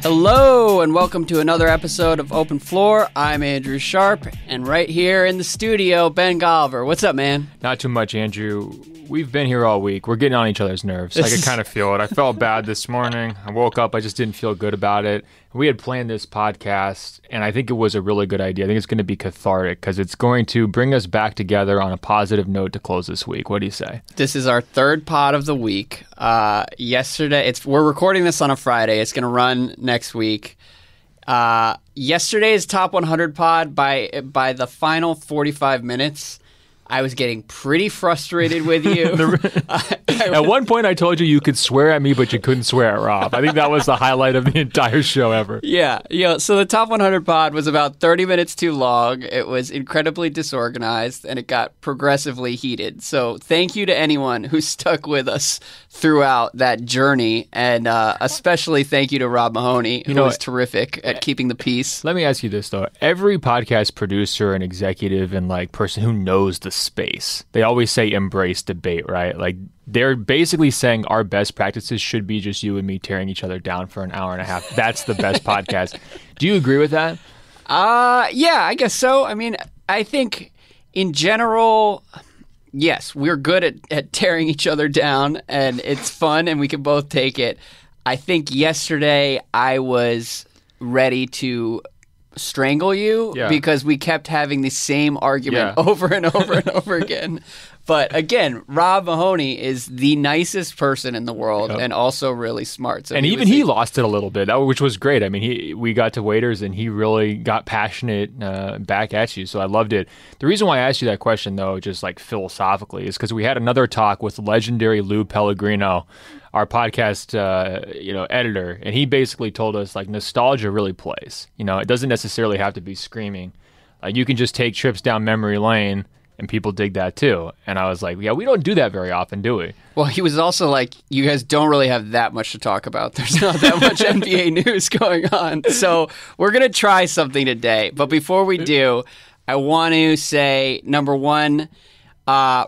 Hello and welcome to another episode of Open Floor. I'm Andrew Sharp, and right here in the studio, Ben Golliver. What's up, man? Not too much, Andrew. We've been here all week. We're getting on each other's nerves. I could kind of feel it. I felt bad this morning. I woke up. I just didn't feel good about it. We had planned this podcast, and I think it was a really good idea. I think it's going to be cathartic because it's going to bring us back together on a positive note to close this week. What do you say? This is our third pod of the week. We're recording this on a Friday. It's going to run next week. Yesterday's top 100 pod, by the final 45 minutes, I was getting pretty frustrated with you. At one point, I told you could swear at me, but you couldn't swear at Rob. I think that was the highlight of the entire show ever. Yeah. So the top 100 pod was about 30 minutes too long. It was incredibly disorganized, and it got progressively heated. So thank you to anyone who stuck with us throughout that journey, and especially thank you to Rob Mahoney, who was terrific at keeping the peace. Let me ask you this, though. Every podcast producer and executive and person who knows the space, they always say embrace debate, right? Like, they're basically saying our best practices should be just you and me tearing each other down for an hour and a half. That's the best podcast. Do you agree with that? Yeah, I guess so. I mean, I think in general, yes, we're good at tearing each other down, and it's fun, and we can both take it. I think yesterday I was ready to strangle you because we kept having the same argument over and over and over again. But again, Rob Mahoney is the nicest person in the world and also really smart. So he lost it a little bit, which was great. I mean, we got to waiters and he really got passionate back at you. So I loved it. The reason why I asked you that question, though, just philosophically, is because we had another talk with legendary Lou Pellegrino, our podcast editor, and he basically told us nostalgia really plays. It doesn't necessarily have to be screaming. You can just take trips down memory lane, and people dig that too. And I was like, yeah, we don't do that very often, do we? Well, he was also like, you guys don't really have that much to talk about. There's not that much NBA news going on. So we're going to try something today. But before we do, I want to say, number one,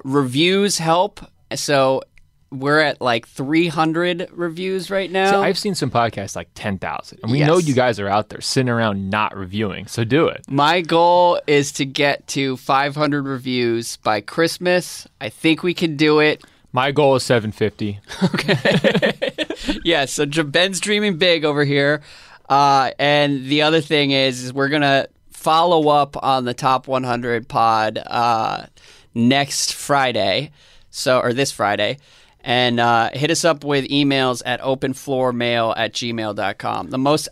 reviews help. So we're at 300 reviews right now. See, I've seen some podcasts 10,000. And we know you guys are out there sitting around not reviewing. So do it. My goal is to get to 500 reviews by Christmas. I think we can do it. My goal is 750. Okay. Yeah, so Ben's dreaming big over here. And the other thing is we're going to follow up on the top 100 pod next Friday. Or this Friday. And hit us up with emails at openfloormail@gmail.com.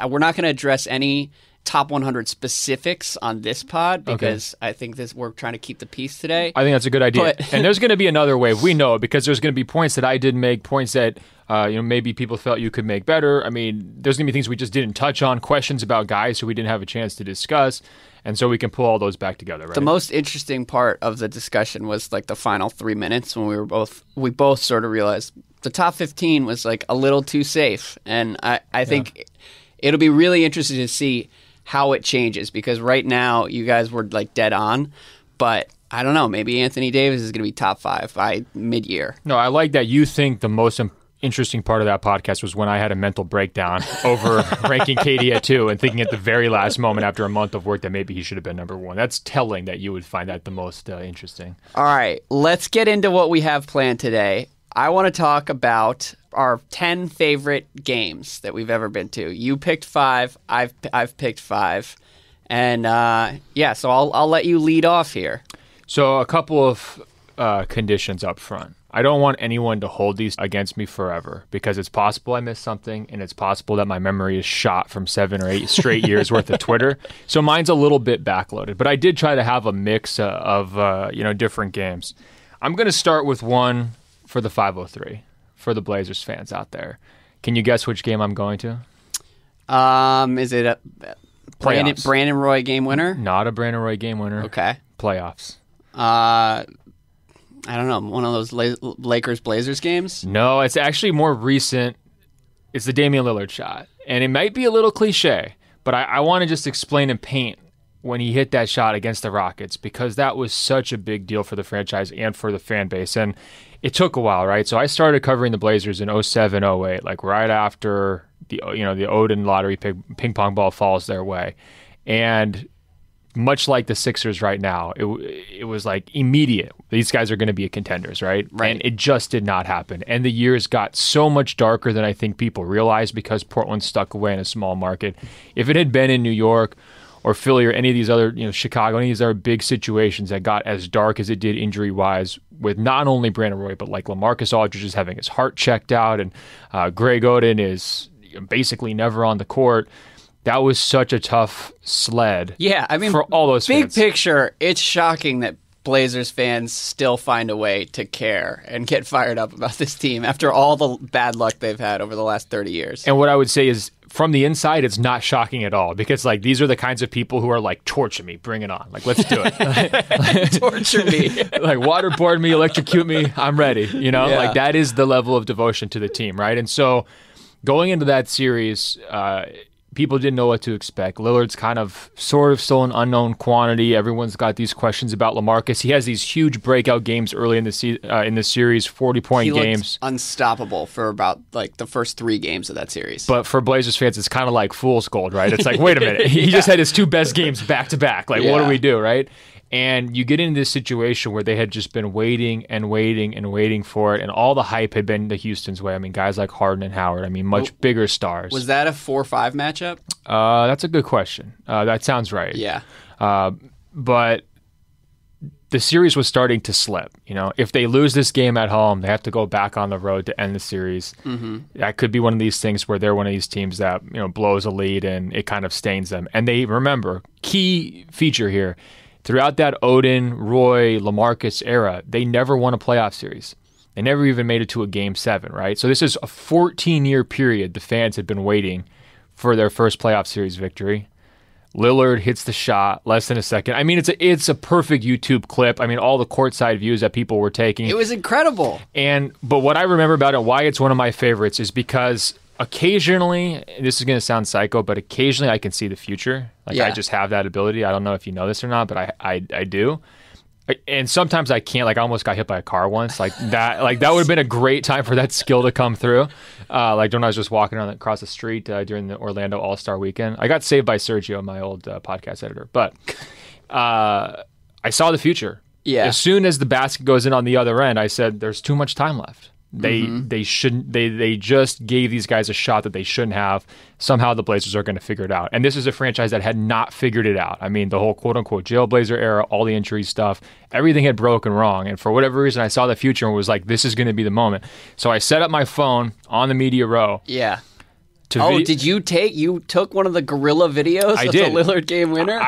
We're not going to address any top 100 specifics on this pod because I think we're trying to keep the peace today. I think that's a good idea. And there's going to be another wave. We know it because there's going to be points that I did make, points that maybe people felt you could make better. I mean, there's going to be things we just didn't touch on, questions about guys who we didn't have a chance to discuss. And so we can pull all those back together, right? The most interesting part of the discussion was the final 3 minutes when we both sort of realized the top 15 was a little too safe. And I think it'll be really interesting to see how it changes because right now you guys were dead on, but I don't know, maybe Anthony Davis is going to be top 5 by mid-year. No, I like that you think the most interesting part of that podcast was when I had a mental breakdown over ranking KD at 2 and thinking at the very last moment after a month of work that maybe he should have been number 1. That's telling that you would find that the most interesting. All right, let's get into what we have planned today. I want to talk about our 10 favorite games that we've ever been to. You picked 5, I've picked 5. And so I'll let you lead off here. So a couple of conditions up front. I don't want anyone to hold these against me forever because it's possible I missed something and it's possible that my memory is shot from 7 or 8 straight years worth of Twitter. So mine's a little bit backloaded, but I did try to have a mix of different games. I'm going to start with one for the 503 for the Blazers fans out there. Can you guess which game I'm going to? Is it a Brandon Roy game winner? Not a Brandon Roy game winner. Okay. Playoffs. I don't know, one of those Lakers-Blazers games? No, it's actually more recent. It's the Damian Lillard shot. And it might be a little cliche, but I want to just explain and paint when he hit that shot against the Rockets because that was such a big deal for the franchise and for the fan base. And it took a while, right? So I started covering the Blazers in 07, 08, right after the Odin lottery ping pong ball falls their way, and much like the Sixers right now, it was like immediate. These guys are going to be contenders, right? And it just did not happen. And the years got so much darker than I think people realized because Portland stuck away in a small market. If it had been in New York or Philly or any of these other, Chicago, any of these other big situations that got as dark as it did injury-wise with not only Brandon Roy, but like LaMarcus Aldridge is having his heart checked out and Greg Oden is basically never on the court. That was such a tough sled. Yeah, I mean, for all those big fans. Picture, it's shocking that Blazers fans still find a way to care and get fired up about this team after all the bad luck they've had over the last 30 years. And what I would say is, from the inside, it's not shocking at all because, like, these are the kinds of people who are like, torture me, bring it on. Like, let's do it. Torture me. Like, waterboard me, electrocute me, I'm ready. Like, that is the level of devotion to the team, right? And so going into that series, people didn't know what to expect. Lillard's kind of sort of still an unknown quantity. Everyone's got these questions about LaMarcus. He has these huge breakout games early in the series, 40-point games. Unstoppable for about like the first 3 games of that series. But for Blazers fans, it's kind of like fool's gold, right? It's like, wait a minute. He just had his 2 best games back to back. Like, what do we do, right? And you get into this situation where they had just been waiting and waiting and waiting for it, and all the hype had been the Houston's way. I mean, guys like Harden and Howard, much bigger stars. Was that a 4-5 matchup? That's a good question. That sounds right. Yeah. But the series was starting to slip. If they lose this game at home, they have to go back on the road to end the series. Mm-hmm. That could be one of these things where they're one of these teams that blows a lead and it kind of stains them. And they remember, key feature here, throughout that Odin, Roy, LaMarcus era, they never won a playoff series. They never even made it to a Game 7, right? So this is a 14-year period the fans had been waiting for their first playoff series victory. Lillard hits the shot less than a second. It's a perfect YouTube clip. All the courtside views that people were taking. It was incredible. But what I remember about it, why it's one of my favorites, is because occasionally, this is going to sound psycho, but occasionally I can see the future. I just have that ability. I don't know if you know this or not, but I do. And sometimes I can't. I almost got hit by a car once. That would have been a great time for that skill to come through. When I was just walking across the street during the Orlando All-Star weekend. I got saved by Sergio, my old podcast editor. But I saw the future. Yeah. As soon as the basket goes in on the other end, I said, there's too much time left. They shouldn't. They just gave these guys a shot that they shouldn't have. Somehow the Blazers are going to figure it out. And this is a franchise that had not figured it out. The whole quote unquote Jailblazer era, all the injury stuff, everything had broken wrong. And for whatever reason, I saw the future and was like, this is going to be the moment. So I set up my phone on the media row. Yeah. Did you took one of the guerrilla videos of the Lillard game winner?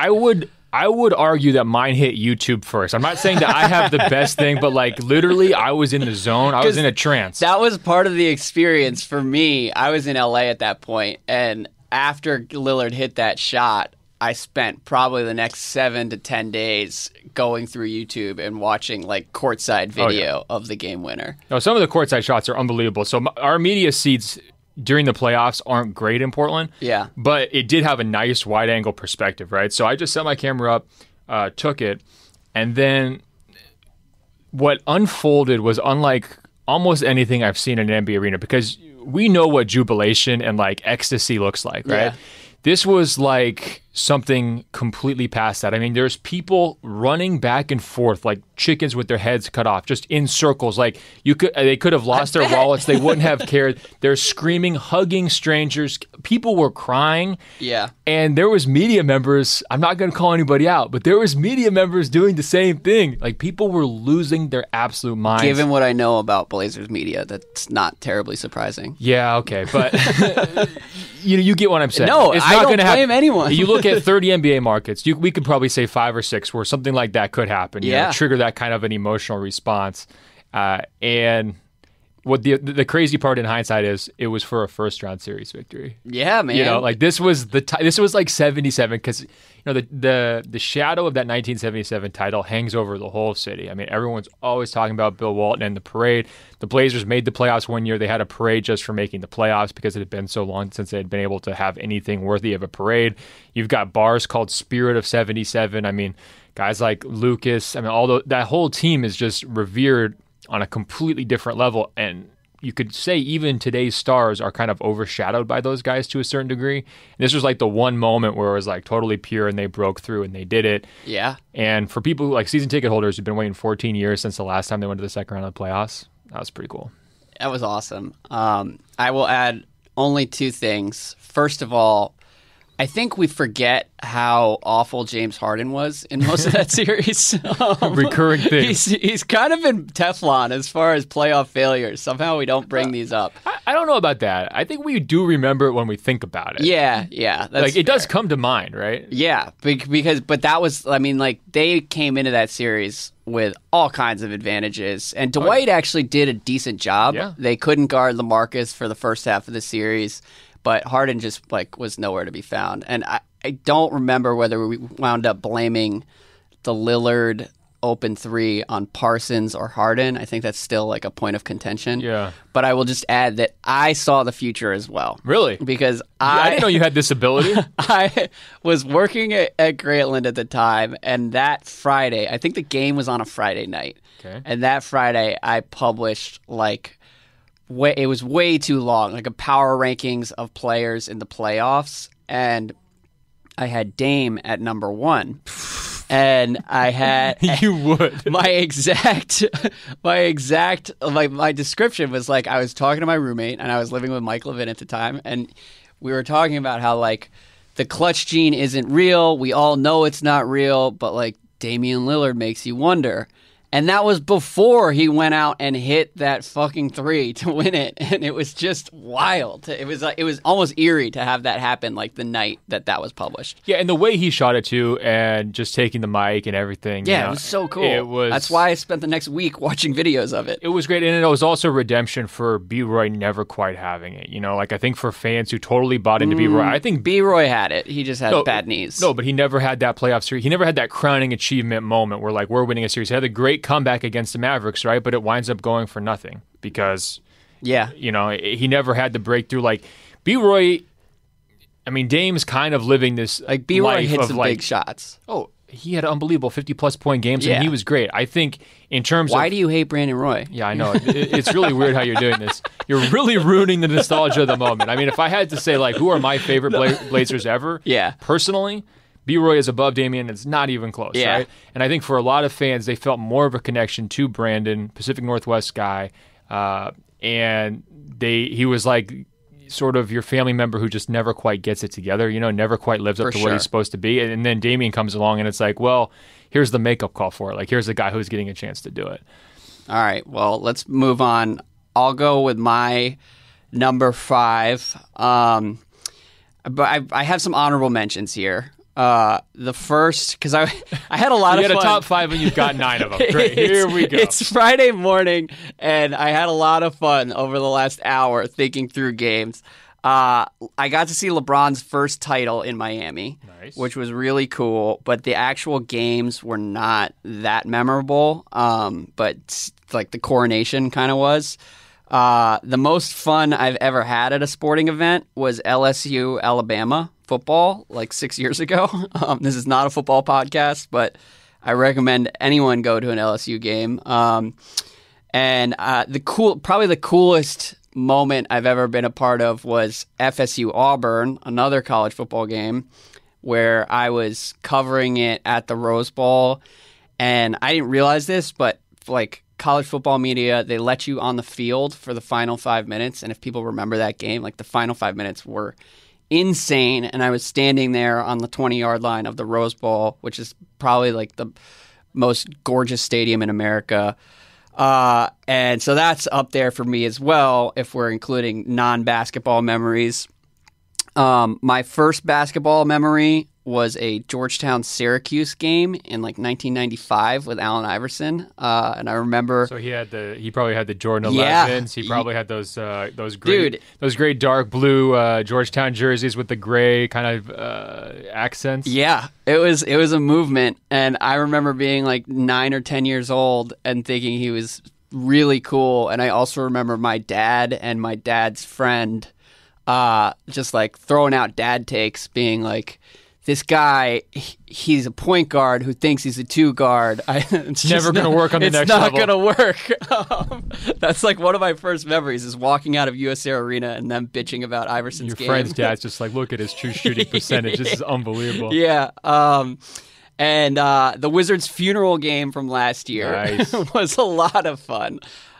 I would argue that mine hit YouTube first. I'm not saying that I have the best thing, but literally I was in the zone. I was in a trance. That was part of the experience for me. I was in LA at that point, and after Lillard hit that shot, I spent probably the next 7 to 10 days going through YouTube and watching courtside video of the game winner. No, some of the courtside shots are unbelievable. So our media seats during the playoffs aren't great in Portland. Yeah. But it did have a nice wide angle perspective, right? So I just set my camera up, took it, and then what unfolded was unlike almost anything I've seen in an NBA arena, because we know what jubilation and ecstasy looks like, right? Yeah. This was something completely past that. There's people running back and forth like chickens with their heads cut off, just in circles. They could have lost their wallets. They wouldn't have cared. They're screaming, hugging strangers. People were crying. Yeah. And there was media members. I'm not going to call anybody out, but there was media members doing the same thing. People were losing their absolute minds. Given what I know about Blazers media, that's not terribly surprising. Yeah, okay, but you get what I'm saying. No, I don't blame anyone. You look at 30 NBA markets, we could probably say 5 or 6 where something like that could happen. Trigger that kind of an emotional response. And what the crazy part in hindsight is, it was for a first round series victory. Yeah, man. This was this was 77, because the shadow of that 1977 title hangs over the whole city. Everyone's always talking about Bill Walton and the parade. The Blazers made the playoffs one year. They had a parade just for making the playoffs because it had been so long since they had been able to have anything worthy of a parade. You've got bars called Spirit of 77. Guys like Lucas. That whole team is just revered on a completely different level. And you could say even today's stars are kind of overshadowed by those guys to a certain degree. And this was like the one moment where it was like totally pure and they broke through and they did it. Yeah. And for people who, like season ticket holders who've been waiting 14 years since the last time they went to the second round of the playoffs, that was pretty cool. That was awesome. I will add only two things. First of all, I think we forget how awful James Harden was in most of that series. Recurring thing. He's kind of in Teflon as far as playoff failures. Somehow we don't bring these up. I don't know about that. I think we do remember it when we think about it. Yeah. That's like it fair. does come to mind, right? Yeah, but that was, I mean, like they came into that series with all kinds of advantages, and Dwight actually did a decent job. Yeah. They couldn't guard LaMarcus for the first half of the series, but Harden just like was nowhere to be found. And I don't remember whether we wound up blaming the Lillard open three on Parsons or Harden. I think that's still like a point of contention. Yeah. But I will just add that I saw the future as well. Really? Because I didn't know you had this ability. I was working at Grantland at the time, and that Friday, I think the game was on a Friday night. Okay. And that Friday, I published like it was way too long, like a power rankings of players in the playoffs, and I had Dame at number 1. And I had you would my description was like I was talking to my roommate, and I was living with Mike Levin at the time, and we were talking about how like the clutch gene isn't real. We all know it's not real, but like Damian Lillard makes you wonder. And that was before he went out and hit that fucking three to win it, and it was just wild. It was almost eerie to have that happen like the night that was published. Yeah, and the way he shot it too, and just taking the mic and everything. Yeah, it was so cool. That's why I spent the next week watching videos of it. It was great, and it was also redemption for B-Roy never quite having it. You know, like I think for fans who totally bought into B-Roy, I think B-Roy had it. He just had bad knees. No, but he never had that playoff series. He never had that crowning achievement moment where like we're winning a series. He had a great comeback against the Mavericks, right? But it winds up going for nothing because, you know, he never had the breakthrough. Like B-Roy, I mean, Dame's kind of living this like B-Roy hits some like, big shots. Oh, he had unbelievable 50-plus point games, and he was great. I think in terms Why do you hate Brandon Roy? Yeah, I know. It's really weird how you're doing this. You're really ruining the nostalgia of the moment. I mean, if I had to say, like, who are my favorite Blazers ever, personally, B-Roy is above Damian. It's not even close, right? And I think for a lot of fans, they felt more of a connection to Brandon, Pacific Northwest guy, and he was like sort of your family member who just never quite gets it together, you know, never quite lives up to what he's supposed to be. And then Damian comes along, and it's like, well, here's the makeup call for it. Like, here's the guy who's getting a chance to do it. All right, well, let's move on. I'll go with my number 5. But I have some honorable mentions here. The first, because I had a lot of fun. You had a top 5 and you've got 9 of them. Great, here we go. It's Friday morning, and I had a lot of fun over the last hour thinking through games. I got to see LeBron's first title in Miami, which was really cool, but the actual games were not that memorable, but like the coronation kind of was. The most fun I've ever had at a sporting event was LSU Alabama football like 6 years ago. This is not a football podcast, but I recommend anyone go to an LSU game. And probably the coolest moment I've ever been a part of was FSU Auburn, another college football game, where I was covering it at the Rose Bowl, and I didn't realize this, but like college football media, they let you on the field for the final 5 minutes, and if people remember that game, like the final 5 minutes were insane, and I was standing there on the 20-yard line of the Rose Bowl, which is probably like the most gorgeous stadium in America. And so that's up there for me as well, if we're including non-basketball memories. My first basketball memory was a Georgetown-Syracuse game in like 1995 with Allen Iverson, and I remember. So he probably had the Jordan 11s. He probably had those great dark blue Georgetown jerseys with the gray kind of accents. Yeah, it was a movement, and I remember being like 9 or 10 years old and thinking he was really cool. And I also remember my dad and my dad's friend just like throwing out dad takes, being like, this guy, he's a point guard who thinks he's a two guard. It's never going to work on the next level. It's not going to work. That's like one of my first memories is walking out of US Air Arena and them bitching about Iverson's game. Your friend's dad's just like, look at his true shooting percentage. This is unbelievable. Yeah. And the Wizards' funeral game from last year was a lot of fun.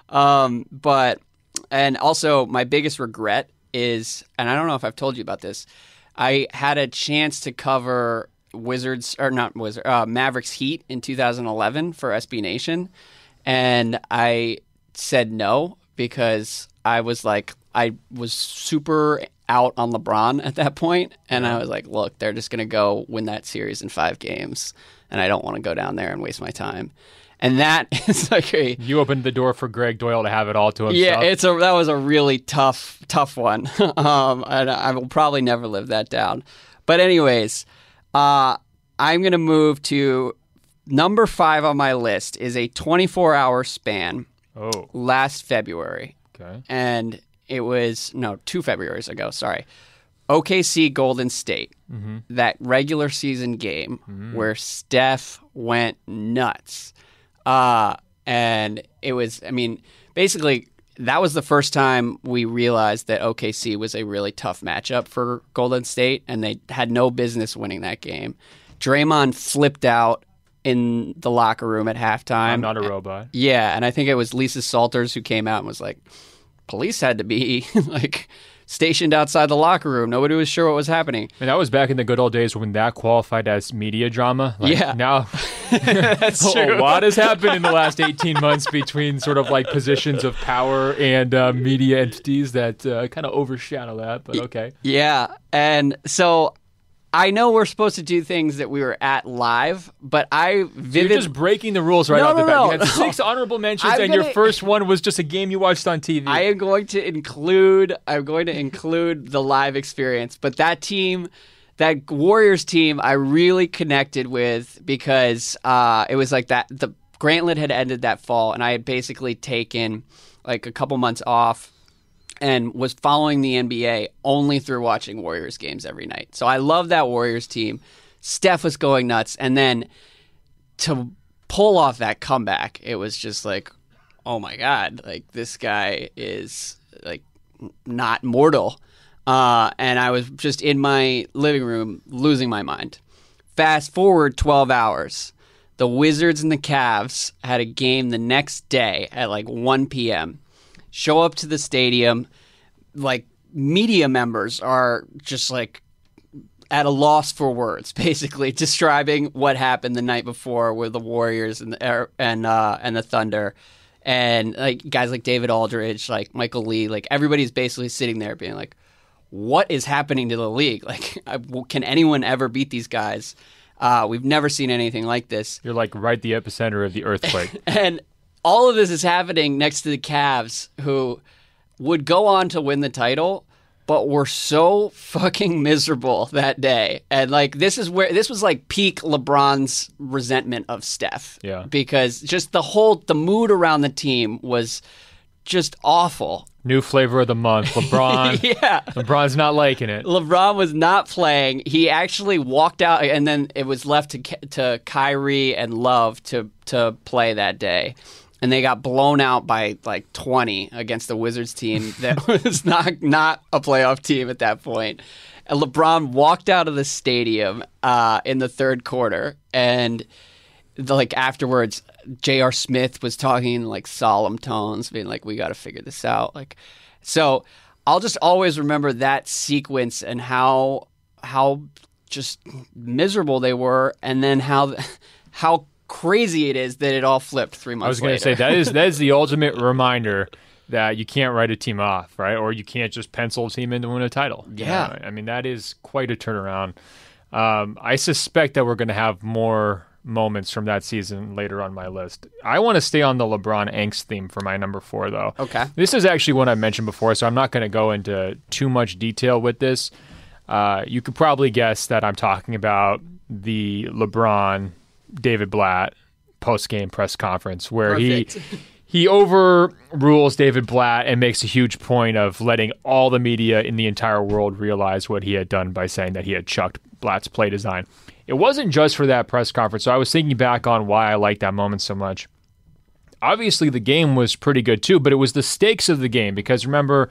And also my biggest regret is, and I don't know if I've told you about this, I had a chance to cover Mavericks Heat in 2011 for SB Nation, and I said no because I was super out on LeBron at that point, and I was like, look, they're just going to go win that series in 5 games, and I don't want to go down there and waste my time. And that is like you opened the door for Greg Doyle to have it all to himself. Yeah, that was a really tough one. And I will probably never live that down. But anyways, I'm going to move to number 5 on my list is a 24-hour span. Oh. Last February. Okay. And it was 2 Februaries ago. Sorry. OKC Golden State. Mm-hmm. That regular season game where Steph went nuts. And it was, basically that was the first time we realized that OKC was a really tough matchup for Golden State, and they had no business winning that game. Draymond flipped out in the locker room at halftime. I'm not a robot. Yeah, and I think it was Lisa Salters who came out and was like, police had to be stationed outside the locker room. Nobody was sure what was happening. And that was back in the good old days when that qualified as media drama. Now, that's true. A lot has happened in the last 18 months between sort of like positions of power and media entities that kind of overshadow that, but okay. Yeah, and so I know we're supposed to do things that we were at live, but you're just breaking the rules off the bat. You had 6 honorable mentions, your first one was just a game you watched on TV. I'm going to include the live experience, but that Warriors team, I really connected with because it was like that. The Grantland had ended that fall, and I had basically taken like a couple months off and was following the NBA only through watching Warriors games every night. So I love that Warriors team. Steph was going nuts. And then to pull off that comeback, it was just like, oh my God, like this guy is like not mortal. And I was just in my living room losing my mind. Fast forward 12 hours. The Wizards and the Cavs had a game the next day at like 1 p.m. Show up to the stadium, like media members are just like at a loss for words, basically describing what happened the night before with the Warriors and the Thunder, and like guys like David Aldridge, like Michael Lee, like everybody's basically sitting there being like, "What is happening to the league? Like, can anyone ever beat these guys? We've never seen anything like this." You're like right the epicenter of the earthquake, and all of this is happening next to the Cavs, who would go on to win the title, but were so fucking miserable that day. And like this was like peak LeBron's resentment of Steph. Yeah. Because just the mood around the team was just awful. New flavor of the month, LeBron. Yeah. LeBron's not liking it. LeBron was not playing. He actually walked out, and then it was left to Kyrie and Love to play that day. And they got blown out by like 20 against the Wizards team that was not a playoff team at that point. And LeBron walked out of the stadium in the third quarter, and afterwards, J.R. Smith was talking in like solemn tones, being like, "We got to figure this out." Like, so I'll just always remember that sequence and how just miserable they were, and then how crazy it is that it all flipped 3 months later. I was going to say that is the ultimate reminder that you can't write a team off, right? Or you can't just pencil a team in to win a title. Yeah. I mean, that is quite a turnaround. I suspect that we're going to have more moments from that season later on my list. I want to stay on the LeBron angst theme for my number 4, though. Okay. This is actually one I mentioned before, so I'm not going to go into too much detail with this. You could probably guess that I'm talking about the LeBron David Blatt post-game press conference where he overrules David Blatt and makes a huge point of letting all the media in the entire world realize what he had done by saying that he had chucked Blatt's play design. It wasn't just for that press conference. So I was thinking back on why I liked that moment so much. Obviously, the game was pretty good too, but it was the stakes of the game because remember,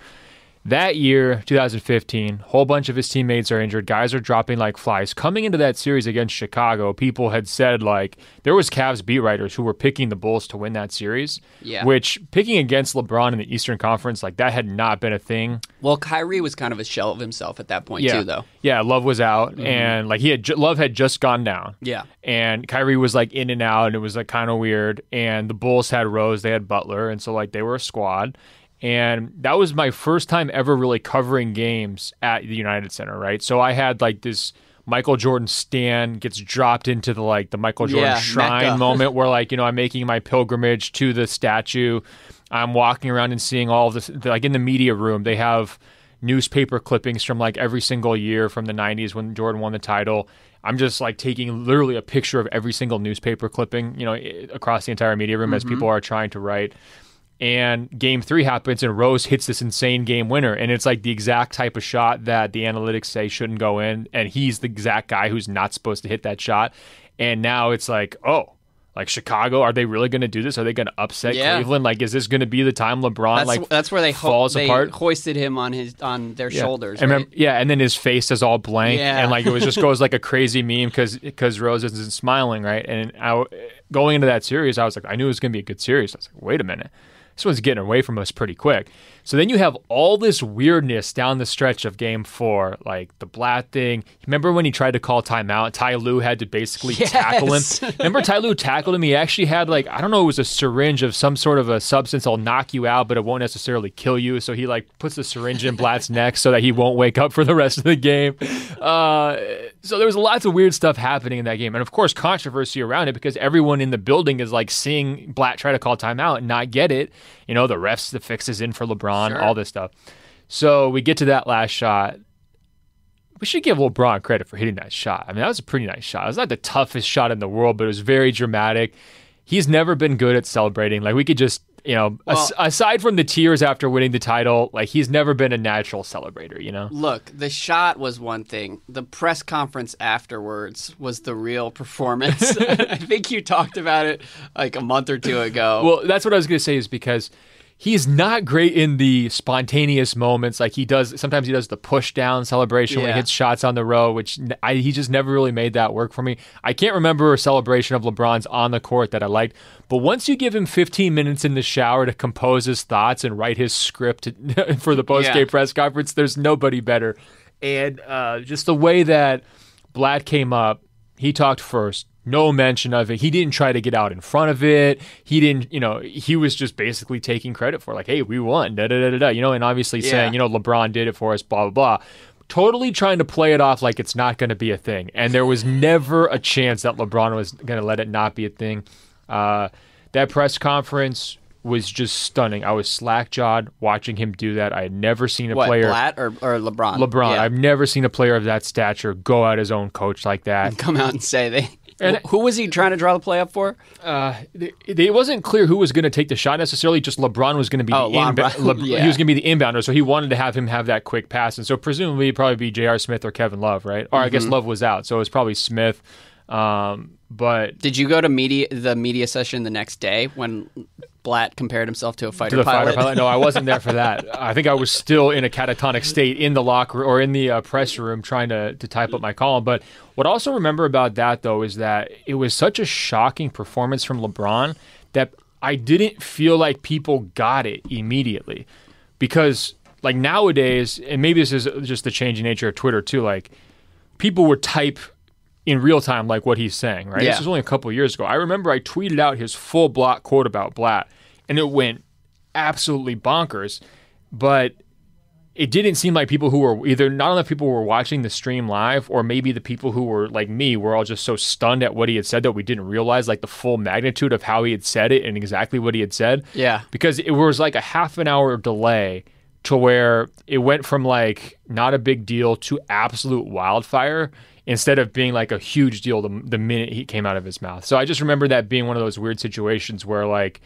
that year, 2015, a whole bunch of his teammates are injured. Guys are dropping like flies. Coming into that series against Chicago, people had said like there was Cavs beat writers who were picking the Bulls to win that series, which picking against LeBron in the Eastern Conference, like that had not been a thing. Well, Kyrie was kind of a shell of himself at that point too, though. Yeah, Love was out, and like Love had just gone down. Yeah, and Kyrie was like in and out, and it was like kind of weird. And the Bulls had Rose, they had Butler, and so like they were a squad. And that was my first time ever really covering games at the United Center, right? So I had like this Michael Jordan stand gets dropped into the Michael Jordan shrine Mecca moment where like, I'm making my pilgrimage to the statue. I'm walking around and seeing all of this, like in the media room, they have newspaper clippings from like every single year from the 90s when Jordan won the title. I'm just like taking literally a picture of every single newspaper clipping, across the entire media room as people are trying to write. And game 3 happens and Rose hits this insane game winner. And it's like the exact type of shot that the analytics say shouldn't go in. And he's the exact guy who's not supposed to hit that shot. And now it's like, oh, like Chicago, are they really going to do this? Are they going to upset Cleveland? Like, is this going to be the time LeBron that's where they falls apart? Hoisted him on their shoulders. Right? And then his face is all blank. And like it was just goes like a crazy meme because Rose isn't smiling, right? And going into that series, I was like, I knew it was going to be a good series. I was like, wait a minute. This one's getting away from us pretty quick. So then you have all this weirdness down the stretch of game 4, like the Blatt thing. Remember when he tried to call timeout? Ty Lue had to basically tackle him. Remember Ty Lue tackled him? He actually had like, I don't know, it was a syringe of some sort of a substance that'll knock you out, but it won't necessarily kill you. So he like puts the syringe in Blatt's neck so that he won't wake up for the rest of the game. So there was lots of weird stuff happening in that game. And of course, controversy around it because everyone in the building is like seeing Blatt try to call timeout and not get it. The refs, the fixes in for LeBron, all this stuff. So we get to that last shot. We should give LeBron credit for hitting that shot. I mean, that was a pretty nice shot. It was not the toughest shot in the world, but it was very dramatic. He's never been good at celebrating. Like we could just, aside from the tears after winning the title, like he's never been a natural celebrator, Look, the shot was one thing. The press conference afterwards was the real performance. I think you talked about it like a month or two ago. Well, that's what I was going to say is because he's not great in the spontaneous moments. Like sometimes he does the push down celebration when he hits shots on the row, which he just never really made that work for me. I can't remember a celebration of LeBron's on the court that I liked. But once you give him 15 minutes in the shower to compose his thoughts and write his script for the post-game press conference, there's nobody better. And just the way that Blatt came up, he talked first. No mention of it. He didn't try to get out in front of it. He didn't, he was just basically taking credit for like, hey, we won, and obviously saying, LeBron did it for us, blah, blah, blah. Totally trying to play it off like it's not going to be a thing. And there was never a chance that LeBron was going to let it not be a thing. That press conference was just stunning. I was slack-jawed watching him do that. I had never seen a player... Blatt or LeBron? LeBron. Yeah. I've never seen a player of that stature go at his own coach like that. And come out and say who was he trying to draw the play up for? It wasn't clear who was going to take the shot necessarily. Just LeBron was going to be he was going to be the inbounder, so he wanted to have him have that quick pass, and so presumably it'd probably be J.R. Smith or Kevin Love, right? Or I guess Love was out, so it was probably Smith. But did you go to the media session the next day when Blatt compared himself to a fighter pilot? No, I wasn't there for that. I think I was still in a catatonic state in the locker or in the press room trying to type up my column. But what I also remember about that, though, is that it was such a shocking performance from LeBron that I didn't feel like people got it immediately. Because, like, nowadays, and maybe this is just the changing nature of Twitter, too, like, people would type in real time, like what he's saying, right? Yeah. This was only a couple of years ago. I remember I tweeted out his full block quote about Blatt, and it went absolutely bonkers. But it didn't seem like people who were either not enough people were watching the stream live, or maybe the people who were like me were all just so stunned at what he had said that we didn't realize like the full magnitude of how he had said it and exactly what he had said. Yeah, because it was like a half an hour delay to where it went from like not a big deal to absolute wildfire, instead of being like a huge deal the minute he came out of his mouth. So I just remember that being one of those weird situations where like,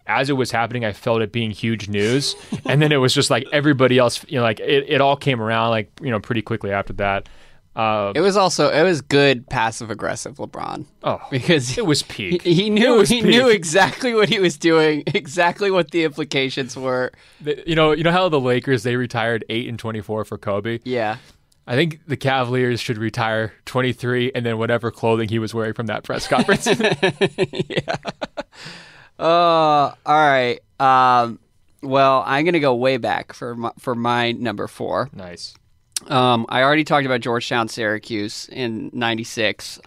as it was happening, I felt it being huge news. And then it was just like everybody else, like it all came around like, pretty quickly after that. It was good passive aggressive LeBron. Oh, because it was peak. He knew exactly what he was doing, exactly what the implications were. You know how the Lakers, they retired 8 and 24 for Kobe? Yeah. I think the Cavaliers should retire 23 and then whatever clothing he was wearing from that press conference. Yeah. All right. Well, I'm going to go way back for my number 4. Nice. I already talked about Georgetown, Syracuse in '96.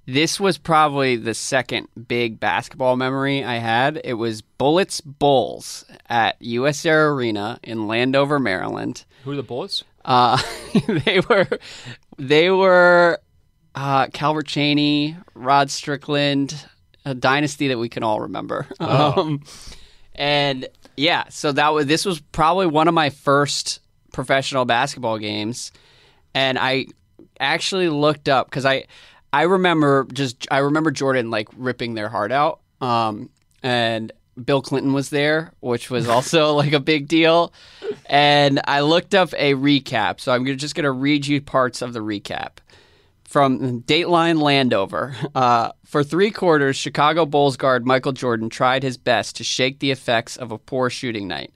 This was probably the second big basketball memory I had. It was Bullets Bulls at US Air Arena in Landover, Maryland. Who are the Bullets? They were Calvert Chaney, Rod Strickland, a dynasty that we can all remember. Oh. And yeah, so this was probably one of my first professional basketball games, and I actually looked up because I remember Jordan like ripping their heart out, and Bill Clinton was there, which was also like a big deal. And I looked up a recap, so I'm just gonna read you parts of the recap from Dateline Landover. For 3 quarters, Chicago Bulls guard Michael Jordan tried his best to shake the effects of a poor shooting night.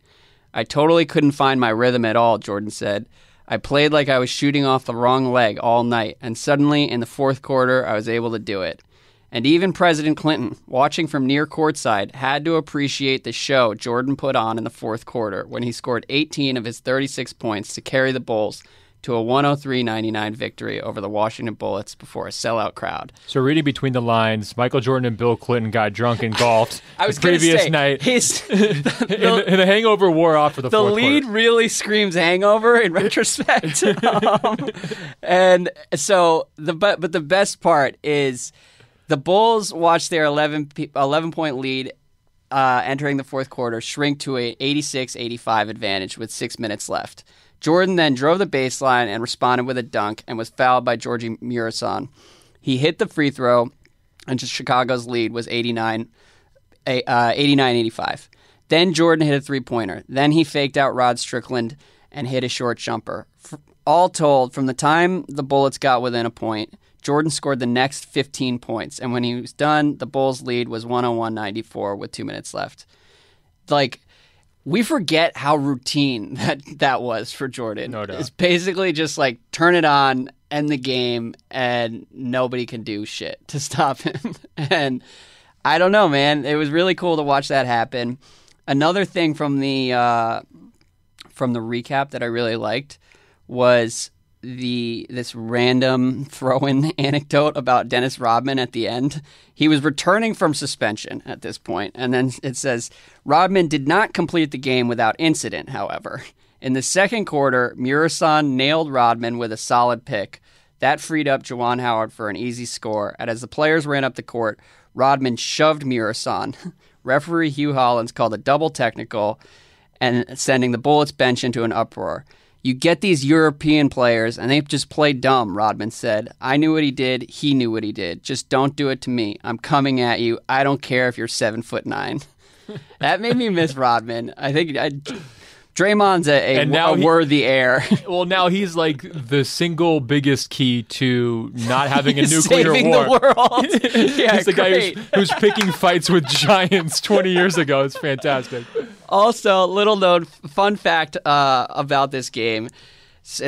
I totally couldn't find my rhythm at all, Jordan said. I played like I was shooting off the wrong leg all night, and suddenly, in the 4th quarter, I was able to do it. And even President Clinton, watching from near courtside, had to appreciate the show Jordan put on in the 4th quarter when he scored 18 of his 36 points to carry the Bulls to a 103-99 victory over the Washington Bullets before a sellout crowd. So reading between the lines, Michael Jordan and Bill Clinton got drunk and golfed the previous night. And the hangover wore off for the 4th quarter. The lead really screams hangover in retrospect. And so, but the best part is the Bulls watched their 11-point lead entering the 4th quarter shrink to a 86-85 advantage with 6 minutes left. Jordan then drove the baseline and responded with a dunk and was fouled by Georgie Murison. He hit the free throw, and Chicago's lead was 89-85. Then Jordan hit a three-pointer. Then he faked out Rod Strickland and hit a short jumper. All told, from the time the Bullets got within a point, Jordan scored the next 15 points. And when he was done, the Bulls' lead was 101-94 with 2 minutes left. Like, we forget how routine that was for Jordan. No doubt. It's basically just like turn it on, end the game, and nobody can do shit to stop him. And I don't know, man. It was really cool to watch that happen. Another thing from the recap that I really liked was this random throw-in anecdote about Dennis Rodman at the end. He was returning from suspension at this point, and then it says, Rodman did not complete the game without incident, however. In the 2nd quarter, Murison nailed Rodman with a solid pick. That freed up Juwan Howard for an easy score, and as the players ran up the court, Rodman shoved Murison. Referee Hugh Hollins called a double technical, and sending the Bullets bench into an uproar. You get these European players, and they just play dumb, Rodman said. I knew what he did. He knew what he did. Just don't do it to me. I'm coming at you. I don't care if you're 7'9". That made me miss Rodman. I think Draymond's a worthy heir. Well, now he's like the single biggest key to not having a nuclear saving war. The world. Yeah, he's the guy who's picking fights with giants 20 years ago. It's fantastic. Also, little known fun fact about this game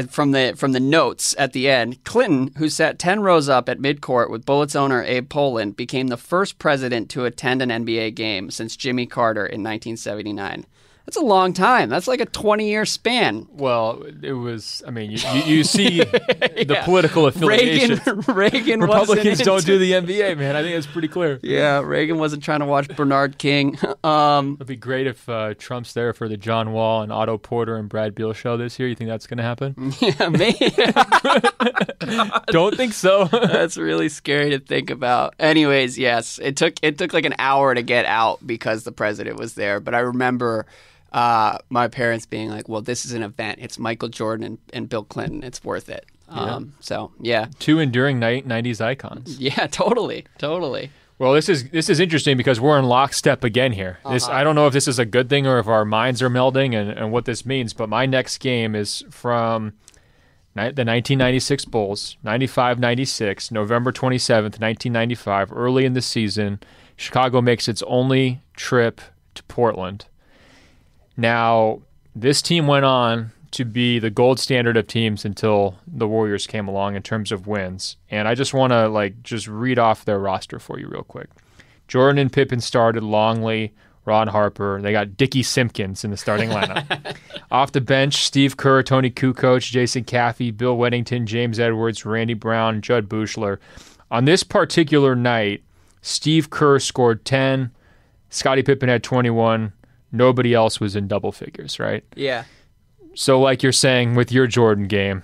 from the notes at the end. Clinton, who sat 10 rows up at midcourt with Bullets owner Abe Pollin, became the first president to attend an NBA game since Jimmy Carter in 1979. That's a long time. That's like a 20-year span. Well, it was, I mean, you see the political affiliation. Reagan Republicans don't do the NBA, man. I think it's pretty clear. Yeah, Reagan wasn't trying to watch Bernard King. It'd be great if Trump's there for the John Wall and Otto Porter and Brad Beal show this year. You think that's going to happen? Yeah, maybe. Don't think so. That's really scary to think about. Anyways, yes, it took like an hour to get out because the president was there. But I remember my parents being like, well, this is an event. It's Michael Jordan and Bill Clinton. It's worth it. So, yeah. 2 enduring 90s icons. Yeah, totally. Well, this is interesting because we're in lockstep again here. I don't know if this is a good thing or if our minds are melding and what this means, but my next game is from the 1996 Bulls, 95-96, November 27th, 1995, early in the season, Chicago makes its only trip to Portland. Now, this team went on to be the gold standard of teams until the Warriors came along in terms of wins. And I just want to just read off their roster for you real quick. Jordan and Pippen started, Longley, Ron Harper. They got Dickie Simpkins in the starting lineup. Off the bench, Steve Kerr, Tony Kukoc, Jason Caffey, Bill Weddington, James Edwards, Randy Brown, Judd Buechler. On this particular night, Steve Kerr scored 10, Scottie Pippen had 21. Nobody else was in double figures, right? Yeah. So like you're saying with your Jordan game,